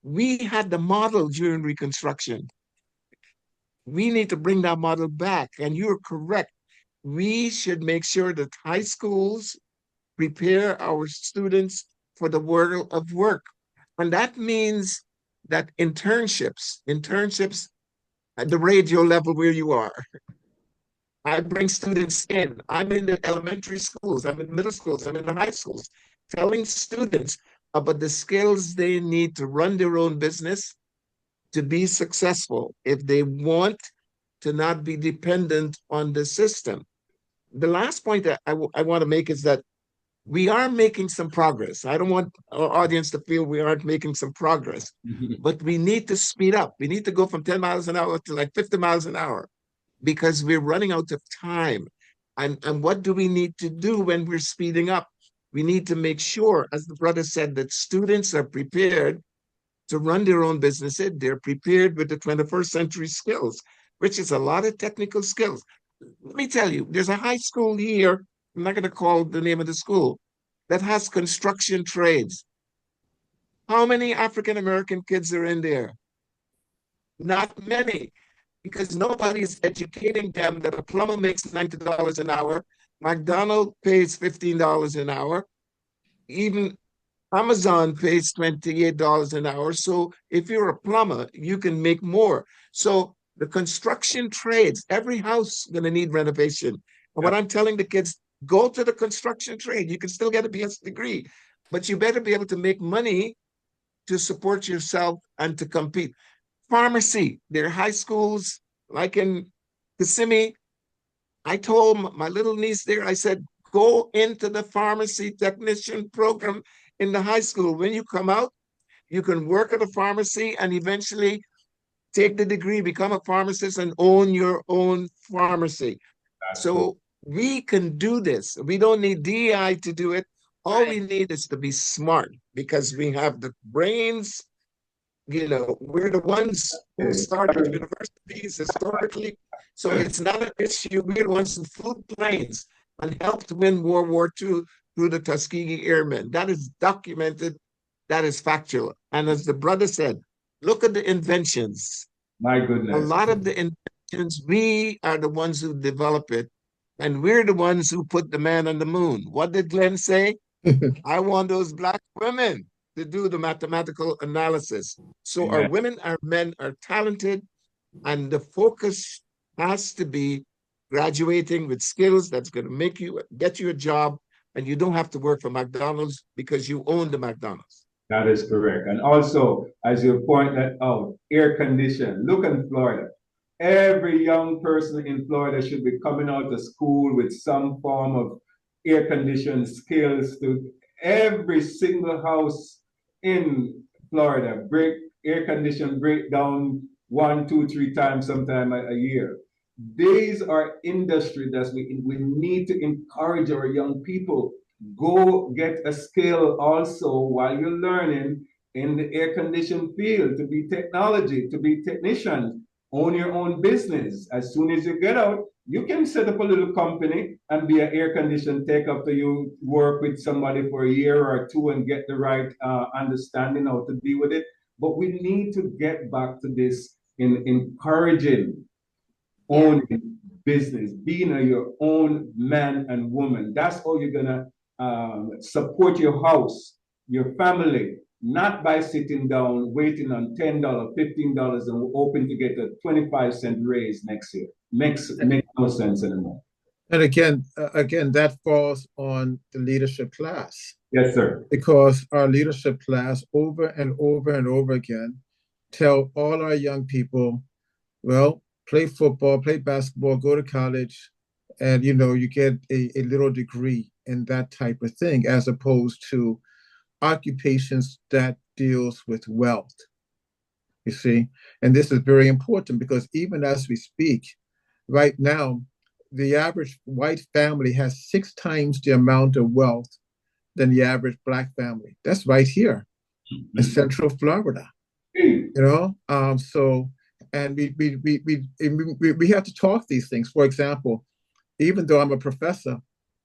S4: we had the model during Reconstruction. We need to bring that model back, and you're correct. We should make sure that high schools prepare our students for the world of work. And that means that internships at the radio level where you are. I bring students in. I'm in the elementary schools, I'm in middle schools, I'm in the high schools, telling students about the skills they need to run their own business, to be successful, if they want to not be dependent on the system. The last point that I want to make is that we are making some progress. I don't want our audience to feel we aren't making some progress, but we need to speed up. We need to go from 10 miles an hour to like 50 miles an hour because we're running out of time. And what do we need to do when we're speeding up? We need to make sure, as the brother said, that students are prepared to run their own businesses. They're prepared with the 21st century skills, which is a lot of technical skills. Let me tell you, there's a high school here, I'm not going to call the name of the school, that has construction trades. How many African-American kids are in there? Not many, because nobody is educating them that a plumber makes $90 an hour, McDonald's pays $15 an hour, even Amazon pays $28 an hour. So if you're a plumber, you can make more. So the construction trades, every house is going to need renovation. And what I'm telling the kids, go to the construction trade. You can still get a BS degree, but you better be able to make money to support yourself and to compete. Pharmacy, there are high schools like in Kissimmee. I told my little niece there, I said, go into the pharmacy technician program in the high school. When you come out, you can work at a pharmacy and eventually take the degree, become a pharmacist, and own your own pharmacy. So we can do this. We don't need DEI to do it. All we need is to be smart because we have the brains. You know, we're the ones who started universities historically. So it's not an issue. We're the ones who flew planes and helped win World War II through the Tuskegee Airmen. That is documented. That is factual. And as the brother said, look at the inventions.
S3: My goodness.
S4: A lot of the inventions, we are the ones who develop it. And we're the ones who put the man on the moon. What did Glenn say? I want those Black women to do the mathematical analysis. So our women, our men are talented, and the focus has to be graduating with skills that's going to make you, get you a job, and you don't have to work for McDonald's because you own the McDonald's.
S3: That is correct. And also, as you point that out, air condition. Look in Florida. Every young person in Florida should be coming out of school with some form of air conditioning skills. To every single house in Florida, air condition breakdown 1, 2, 3 times sometime a year. These are industry that we need to encourage our young people. Go get a skill also while you're learning in the air conditioning field, to be technology, to be technician, own your own business. As soon as you get out, you can set up a little company and be an air conditioning tech after you work with somebody for a year or 2 and get the right understanding how to deal with it. But we need to get back to this in encouraging owning business, being your own man and woman. That's how you're gonna support your house, your family, not by sitting down waiting on $10, $15 and hoping to get a 25-cent raise next year. Makes no sense anymore.
S5: And again, that falls on the leadership class.
S3: Yes, sir.
S5: Because our leadership class over and over and over again tell all our young people, well, play football, play basketball, go to college, and you get a little degree. and that type of thing, as opposed to occupations that deals with wealth. You see, and this is very important because even as we speak, right now, the average white family has 6 times the amount of wealth than the average Black family. That's right here in Central Florida. You know, so and we have to talk these things. For example, even though I'm a professor,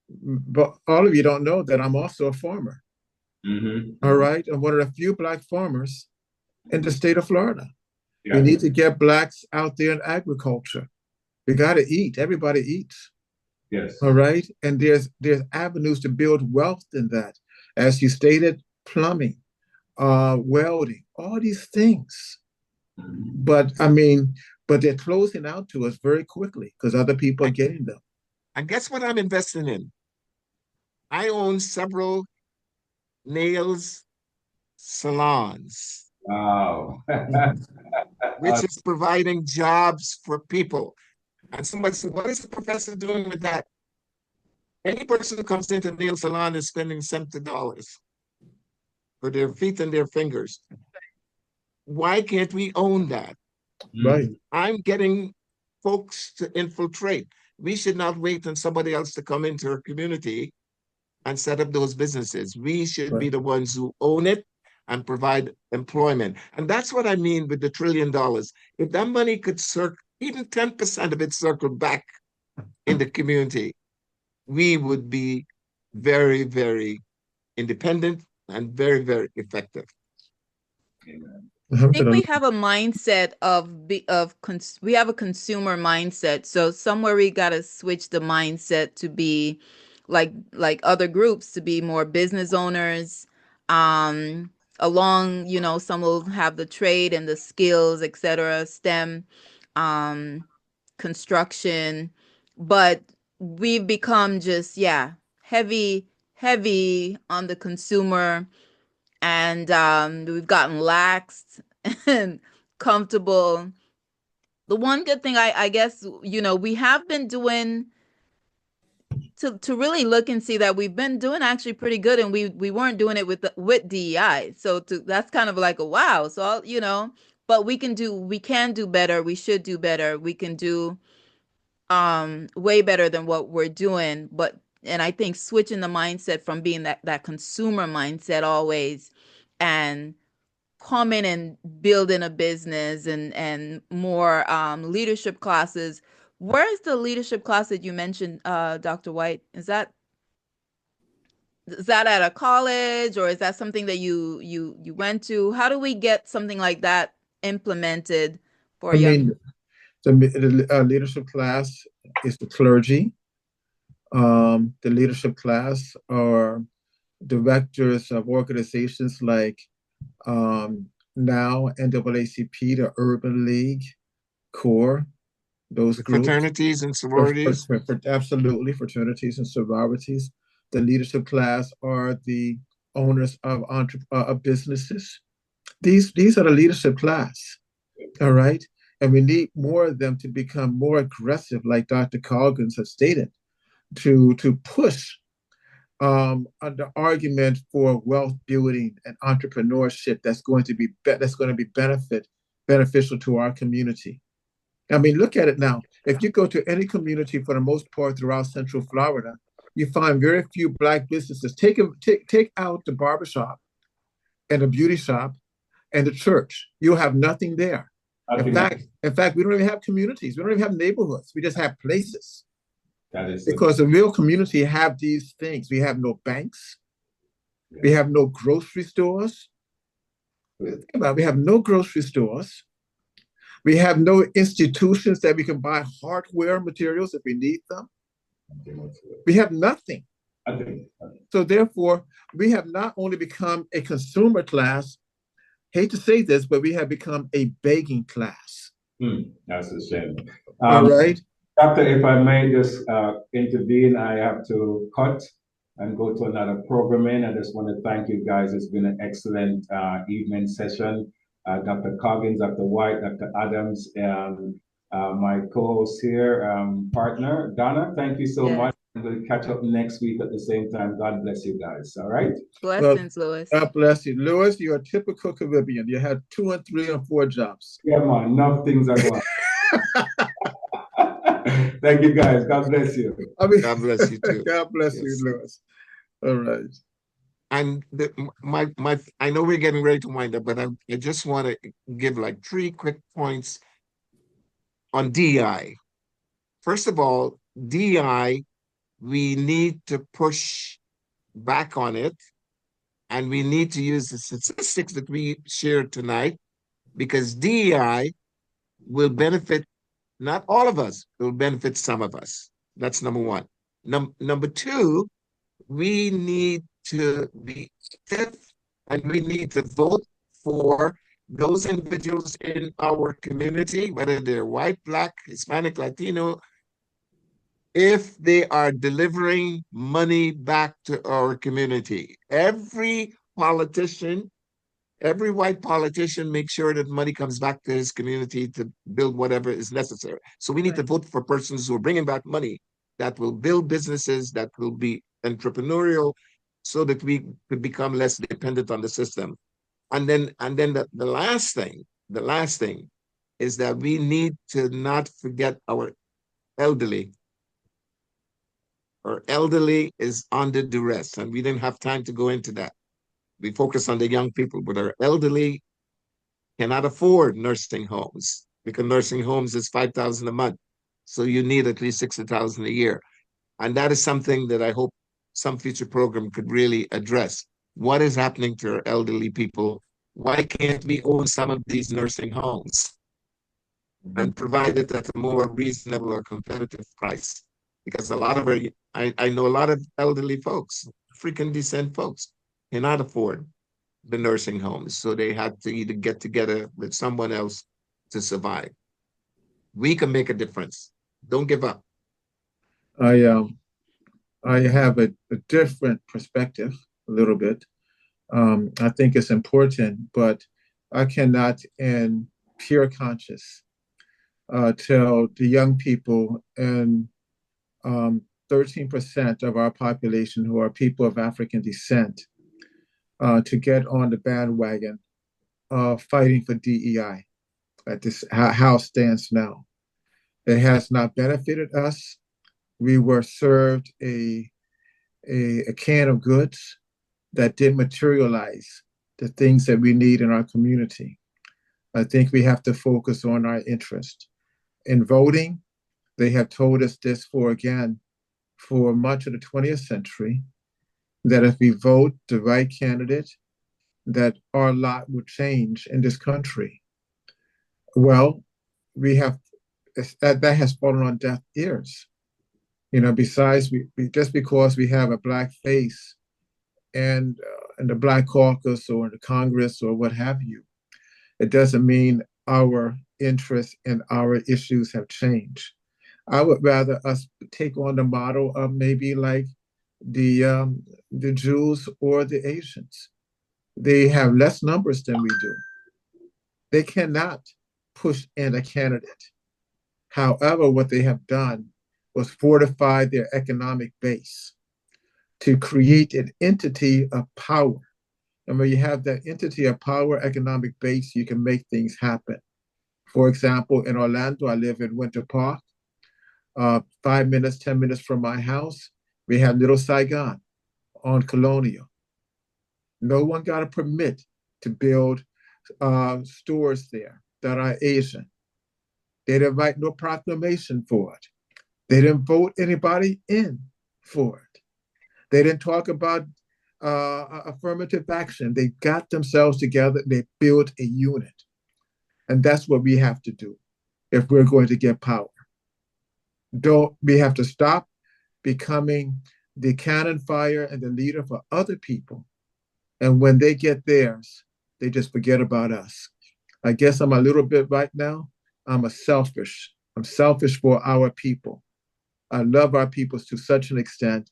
S5: but all of you don't know that I'm also a farmer. All right, I'm one of the few Black farmers in the state of Florida. Yeah. We need to get Blacks out there in agriculture. We got to eat. Everybody eats.
S3: Yes.
S5: All right, and there's avenues to build wealth in that, as you stated, plumbing, welding, all these things. But I mean, but they're closing out to us very quickly because other people are getting them.
S4: And guess what I'm investing in? I own several nails salons.
S3: Wow.
S4: Which is providing jobs for people. And somebody said, what is the professor doing with that? Any person who comes into a nail salon is spending $70 for their feet and their fingers. Why can't we own that?
S5: Right.
S4: I'm getting folks to infiltrate. We should not wait on somebody else to come into our community and set up those businesses. We should be the ones who own it and provide employment. And that's what I mean with the $1 trillion. If that money could circle, even 10% of it circle back in the community, we would be very, very independent and very, very effective.
S3: Amen.
S1: I think we have a mindset we have a consumer mindset. So somewhere we got to switch the mindset to be like other groups, to be more business owners. Along, you know, some will have the trade and the skills, etc., STEM, construction, but we've become just heavy on the consumer. And we've gotten lax and comfortable. The one good thing I guess, you know, we have been doing to really look and see that we've been doing actually pretty good, and we weren't doing it with DEI. So that's kind of like a wow. So you know, but we can do better. We should do better. We can do way better than what we're doing. And I think switching the mindset from being that consumer mindset always, and coming and building a business and more leadership classes. Where is the leadership class that you mentioned, Dr. White? Is that at a college, or is that something that you went to? How do we get something like that implemented for young?
S5: The leadership class is the clergy. The leadership class are directors of organizations like now NAACP, the Urban League, CORE, those groups.
S4: Fraternities and sororities.
S5: Absolutely, fraternities and sororities. The leadership class are the owners of businesses. These are the leadership class, all right? And we need more of them to become more aggressive, like Dr. Coggins has stated, to push the argument for wealth building and entrepreneurship that's going to be beneficial to our community. I mean, look at it now. If you go to any community, for the most part throughout Central Florida, you find very few Black businesses. Take out the barbershop and the beauty shop and the church. You'll have nothing there. In fact, we don't even have communities. We don't even have neighborhoods. We just have places.
S3: That is
S5: because the real community have these things. We have no banks. Yeah. We have no grocery stores. We have no grocery stores. We have no institutions that we can buy hardware materials if we need them. We have nothing. So therefore, we have not only become a consumer class, hate to say this, but we have become a begging class.
S3: That's a shame.
S5: All right.
S3: Doctor, if I may just intervene, I have to cut and go to another programming. I just want to thank you guys. It's been an excellent evening session. Dr. Coggins, Dr. White, Dr. Adams, and my co-host here, partner, Donna, thank you so much. going to catch up next week at the same time. God bless you guys. All right.
S1: Blessings, Louis.
S5: God bless you. Louis, you're a typical Caribbean. You had 2 and 3 and 4 jobs.
S3: Yeah, man. Enough things are going. Thank you, guys. God bless you.
S4: God bless you too.
S5: God bless you,
S4: Yes.
S5: Louis. All right.
S4: And I know we're getting ready to wind up, but I just want to give like 3 quick points on DEI. First of all, DEI, we need to push back on it, and we need to use the statistics that we shared tonight, because DEI will benefit not all of us, it will benefit some of us. That's number one. Number two, we need to be active, and we need to vote for those individuals in our community, whether they're white, Black, Hispanic, Latino, if they are delivering money back to our community. Every politician, every white politician makes sure that money comes back to his community to build whatever is necessary. So we need to vote for persons who are bringing back money that will build businesses, that will be entrepreneurial, so that we could become less dependent on the system. And then the last thing is that we need to not forget our elderly. Our elderly is under duress, and we didn't have time to go into that. We focus on the young people, but our elderly cannot afford nursing homes, because nursing homes is $5,000 a month. So you need at least $60,000 a year. And that is something that I hope some future program could really address. What is happening to our elderly people? Why can't we own some of these nursing homes and provide it at a more reasonable or competitive price? Because a lot of I know a lot of elderly folks, African descent folks, cannot afford the nursing homes. So they had to either get together with someone else to survive. We can make a difference. Don't give up.
S5: I have a different perspective a little bit. I think it's important, but I cannot in pure conscience tell the young people and 13% of our population who are people of African descent to get on the bandwagon fighting for DEI at this how it stands now. It has not benefited us. We were served a can of goods that didn't materialize the things that we need in our community. I think we have to focus on our interest. In voting, they have told us this for much of the 20th century, that if we vote the right candidate, that our lot will change in this country. Well, that has fallen on deaf ears. You know, besides, we just because we have a Black face and in the Black caucus or in the Congress or what have you, it doesn't mean our interests and our issues have changed. I would rather us take on the model of maybe like the Jews or the Asians. They have less numbers than we do. They cannot push in a candidate. However, what they have done was fortify their economic base to create an entity of power. And when you have that entity of power, economic base, you can make things happen. For example, in Orlando, I live in Winter Park. 5 minutes, 10 minutes from my house, we have Little Saigon on Colonial. No one got a permit to build stores there that are Asian. They didn't write no proclamation for it. They didn't vote anybody in for it. They didn't talk about affirmative action. They got themselves together. They built a unit. And that's what we have to do if we're going to get power. We have to stop becoming the cannon fire and the leader for other people. And when they get theirs, they just forget about us. I guess I'm a little bit right now. I'm selfish for our people. I love our people to such an extent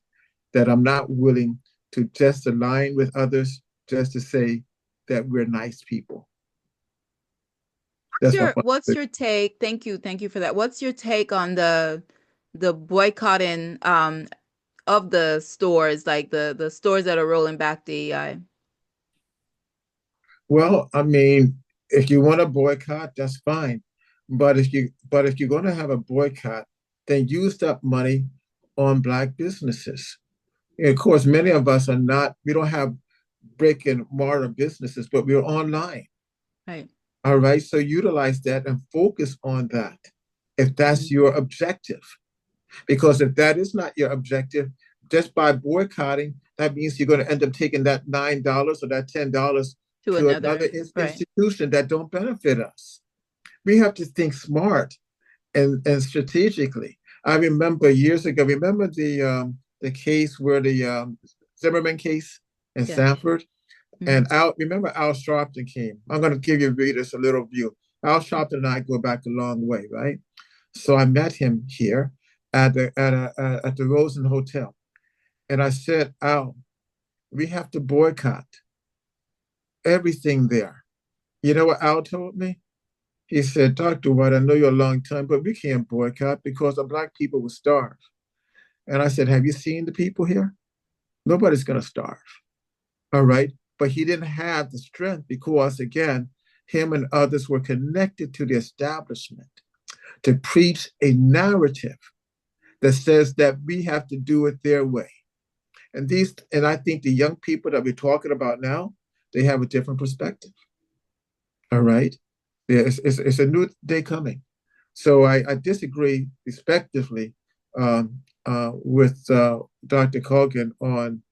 S5: that I'm not willing to just align with others just to say that we're nice people.
S1: What's your take? Thank you for that. What's your take on the boycotting the stores, like the stores that are rolling back DEI?
S5: Well, I mean, if you want to boycott, that's fine. But if you're going to have a boycott, then use that money on Black businesses. And of course, many of us are not, we don't have brick and mortar businesses, but we're online.
S1: Right.
S5: All right. So utilize that and focus on that if that's your objective. Because if that is not your objective, just by boycotting, that means you're going to end up taking that $9 or that $10 to another institution that don't benefit us. We have to think smart and strategically. I remember years ago, remember the case where the Zimmerman case in Sanford? And remember Al Sharpton came. I'm going to give you readers a little view. Al Sharpton and I go back a long way, right? So I met him here at the Rosen Hotel. And I said, Al, we have to boycott everything there. You know what Al told me? He said, Dr. White, I know you're a long time, but we can't boycott because the Black people will starve. And I said, have you seen the people here? Nobody's going to starve. All right. But he didn't have the strength because, again, him and others were connected to the establishment to preach a narrative that says that we have to do it their way. And I think the young people that we're talking about now, they have a different perspective. All right. It's a new day coming. So I disagree respectively with Dr. Coggins on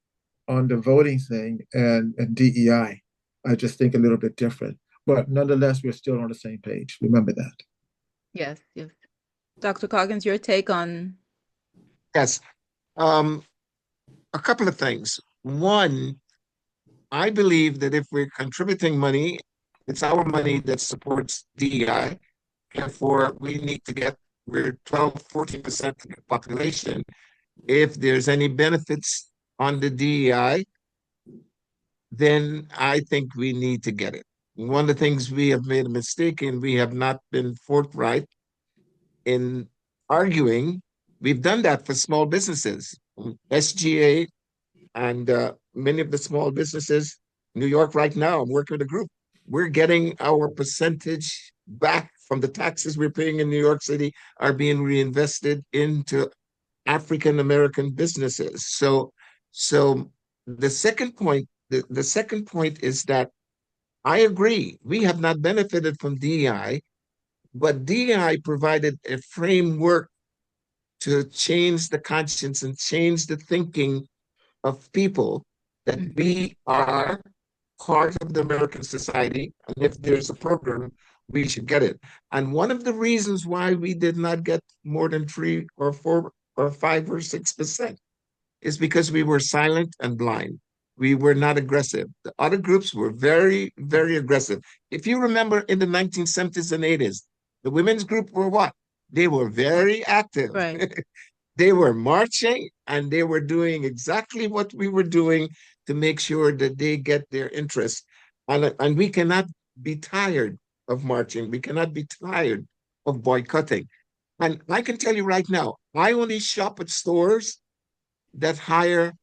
S5: the voting thing and DEI. I just think a little bit different. But nonetheless, we're still on the same page. Remember that.
S1: Yes, yes. Dr. Coggins, your take on?
S4: Yes. A couple of things. One, I believe that if we're contributing money, it's our money that supports DEI. Therefore, we're 12, 14% of the population. If there's any benefits on the DEI, then I think we need to get it. One of the things we have made a mistake in, we have not been forthright in arguing. We've done that for small businesses, SGA, and many of the small businesses. New York right now, I'm working with a group. We're getting our percentage back from the taxes we're paying in New York City are being reinvested into African-American businesses. So the second point is that I agree, we have not benefited from DEI, but DEI provided a framework to change the conscience and change the thinking of people that we are part of the American society, and if there's a program, we should get it. And one of the reasons why we did not get more than 3 or 4 or 5 or 6% is because we were silent and blind. We were not aggressive. The other groups were very, very aggressive. If you remember in the 1970s and 80s, the women's group were what? They were very active.
S1: Right.
S4: They were marching and they were doing exactly what we were doing to make sure that they get their interest. And we cannot be tired of marching. We cannot be tired of boycotting. And I can tell you right now, I only shop at stores that hire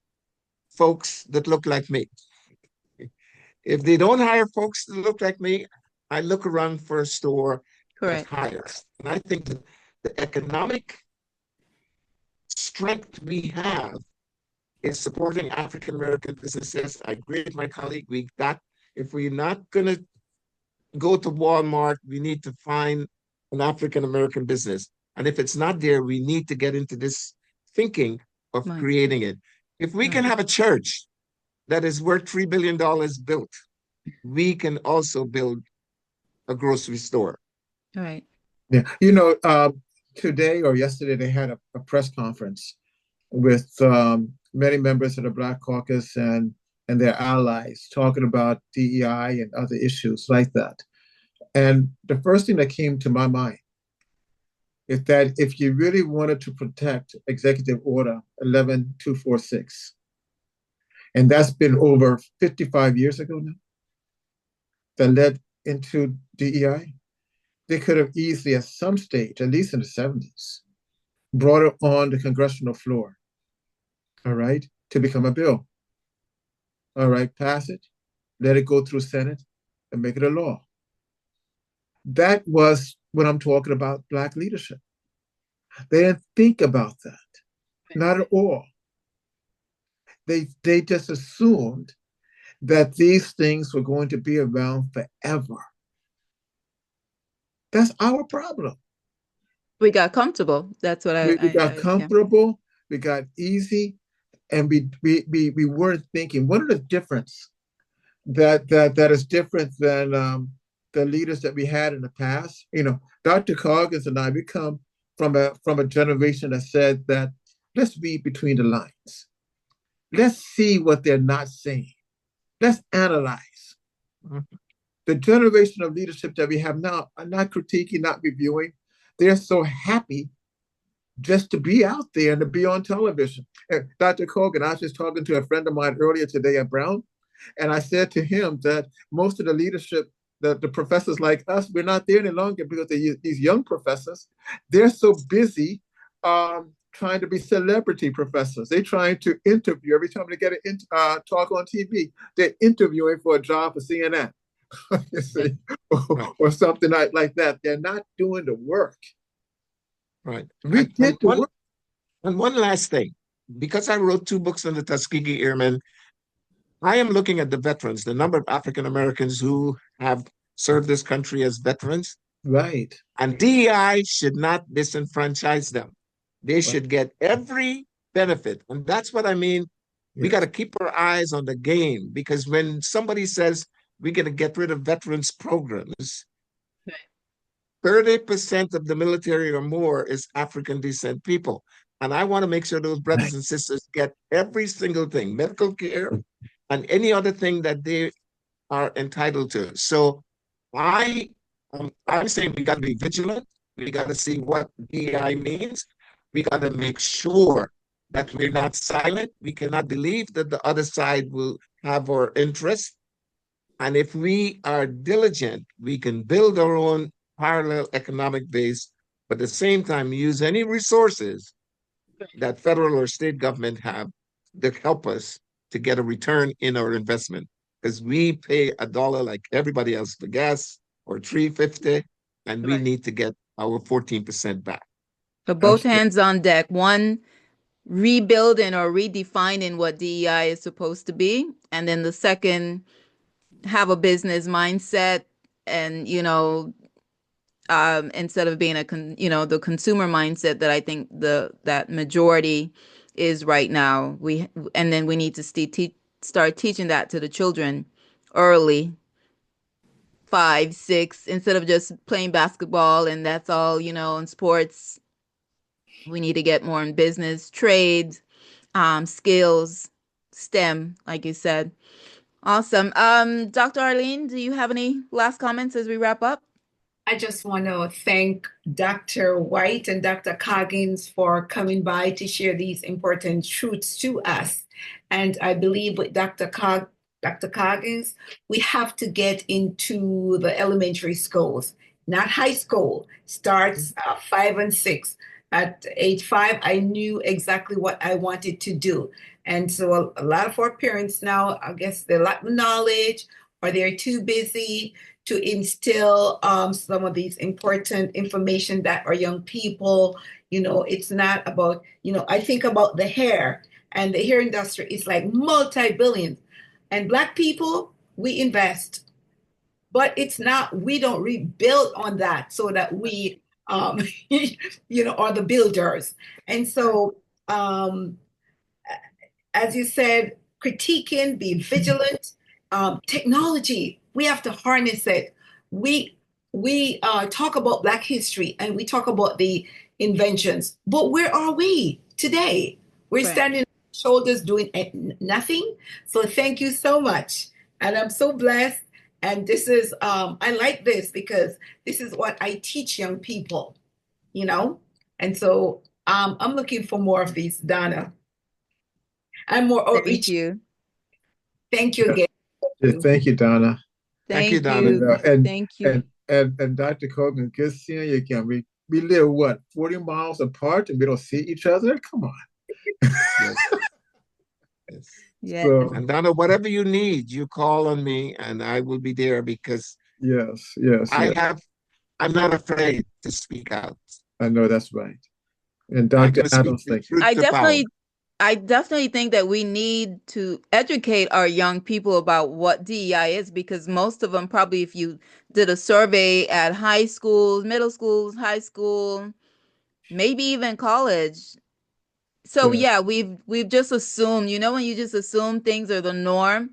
S4: folks that look like me. If they don't hire folks that look like me, I look around for a store that hires. And I think that the economic strength we have is supporting African-American businesses. I agree with my colleague. If we're not going to go to Walmart, we need to find an African-American business. And if it's not there, we need to get into this thinking of creating it. If we can have a church that is worth $3 billion built, we can also build a grocery store.
S5: Right. Yeah. Today or yesterday, they had a press conference with many members of the Black Caucus and their allies talking about DEI and other issues like that. And the first thing that came to my mind is that if you really wanted to protect Executive Order 11246, and that's been over 55 years ago now, that led into DEI, they could have easily at some stage, at least in the 70s, brought it on the congressional floor all right, to become a bill. All right, pass it, let it go through Senate, and make it a law. That was when I'm talking about Black leadership. They didn't think about that, not at all. They just assumed that these things were going to be around forever. That's our problem.
S1: We got comfortable. That's what
S5: We got comfortable, we got easy, and we weren't thinking. One of the difference that is different than the leaders that we had in the past. You know, Dr. Coggins and I, we come from a generation that said that let's read between the lines. Let's see what they're not saying. Let's analyze. Mm-hmm. The generation of leadership that we have now are not critiquing, not reviewing. They're so happy just to be out there and to be on television. And Dr. Coggins, I was just talking to a friend of mine earlier today at Brown, and I said to him that most of the leadership, the professors like us, we're not there any longer because these young professors, they're so busy trying to be celebrity professors. They're trying to interview. Every time they get a talk on TV, they're interviewing for a job for CNN. You see, or something like that. They're not doing the work.
S4: Right.
S5: We did the work.
S4: And one last thing, because I wrote 2 books on the Tuskegee Airmen, I am looking at the veterans, the number of African Americans who have served this country as veterans.
S5: Right.
S4: And DEI should not disenfranchise them. They should get every benefit. And that's what I mean. Yes. We got to keep our eyes on the game, because when somebody says we're going to get rid of veterans programs, 30% of the military or more is African descent people. And I want to make sure those brothers and sisters get every single thing, medical care and any other thing that they are entitled to. So I'm saying we got to be vigilant. We got to see what DEI means. We got to make sure that we're not silent. We cannot believe that the other side will have our interest. And if we are diligent, we can build our own parallel economic base, but at the same time use any resources that federal or state government have to help us to get a return in our investment. Because we pay $1 like everybody else for gas, or $3.50, and we need to get our 14% back.
S1: So both hands on deck. One, rebuilding or redefining what DEI is supposed to be, and then the second, have a business mindset, and instead of being the consumer mindset that I think that majority is right now. And then we need to start teaching that to the children early, 5, 6, instead of just playing basketball and that's all, in sports. We need to get more in business, trades, skills, STEM, like you said. Awesome. Dr. Arlene, do you have any last comments as we wrap up?
S2: I just want to thank Dr. White and Dr. Coggins for coming by to share these important truths to us. And I believe with Dr. Coggins, we have to get into the elementary schools, not high school. Starts 5 and 6. At age 5, I knew exactly what I wanted to do. And so a lot of our parents now, I guess they lack knowledge, or they're too busy to instill some of these important information that our young people, it's not about, I think about the hair, and the hair industry is like multi-billions. And Black people, we invest, but it's not, we don't rebuild on that so that we, are the builders. And so, as you said, critiquing, be vigilant. Technology, we have to harness it. We talk about Black history and we talk about the inventions, but where are we today? We're standing on shoulders doing nothing. So thank you so much. And I'm so blessed. And this is, I like this because this is what I teach young people, And so I'm looking for more of these, Donna. I'm more outreach.
S1: Thank you.
S2: Thank you again.
S5: Thank you, Donna.
S4: Thank you, Donna.
S1: Thank you.
S5: And Dr. Coggins, good seeing you again. We live, 40 miles apart and we don't see each other? Come on.
S4: Yes.
S1: Yeah.
S5: So,
S4: And Donna, whatever you need, you call on me and I will be there because
S5: yes, yes, yes.
S4: I'm not afraid to speak out.
S5: I know that's right. And
S4: I'm
S5: Dr.
S4: going to speak
S5: Adams,
S4: the
S5: thank you.
S4: truth
S1: I
S4: to power.
S1: definitely think that we need to educate our young people about what DEI is, because most of them probably, if you did a survey at high schools, middle schools, high school, maybe even college. So
S5: Yeah.
S1: yeah, we've just assumed, when you just assume things are the norm,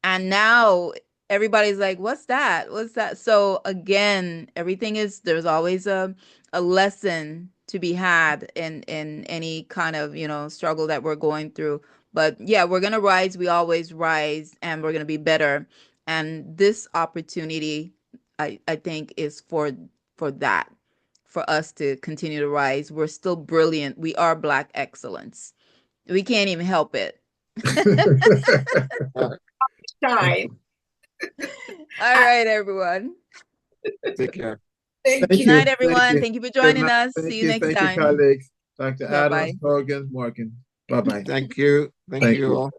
S1: and now everybody's like, what's that? What's that? So again, there's always a lesson to be had in any kind of, struggle that we're going through. But yeah, we're gonna rise. We always rise, and we're gonna be better. And this opportunity, I think, is for that, for us to continue to rise. We're still brilliant. We are Black excellence. We can't even help it.
S2: Time.
S1: All right, everyone.
S4: Take care.
S2: Thank
S5: Thank
S1: Good
S2: you.
S1: night,
S5: you.
S1: everyone. Thank you for
S5: Good
S1: joining
S5: night.
S1: us. See you next
S5: Thank you,
S1: time.
S5: colleagues. Dr.
S1: Bye-bye.
S5: Adams, Coggins, Morgan. Bye-bye.
S4: Thank you. Thank
S5: Thank
S4: you
S5: you.
S4: all.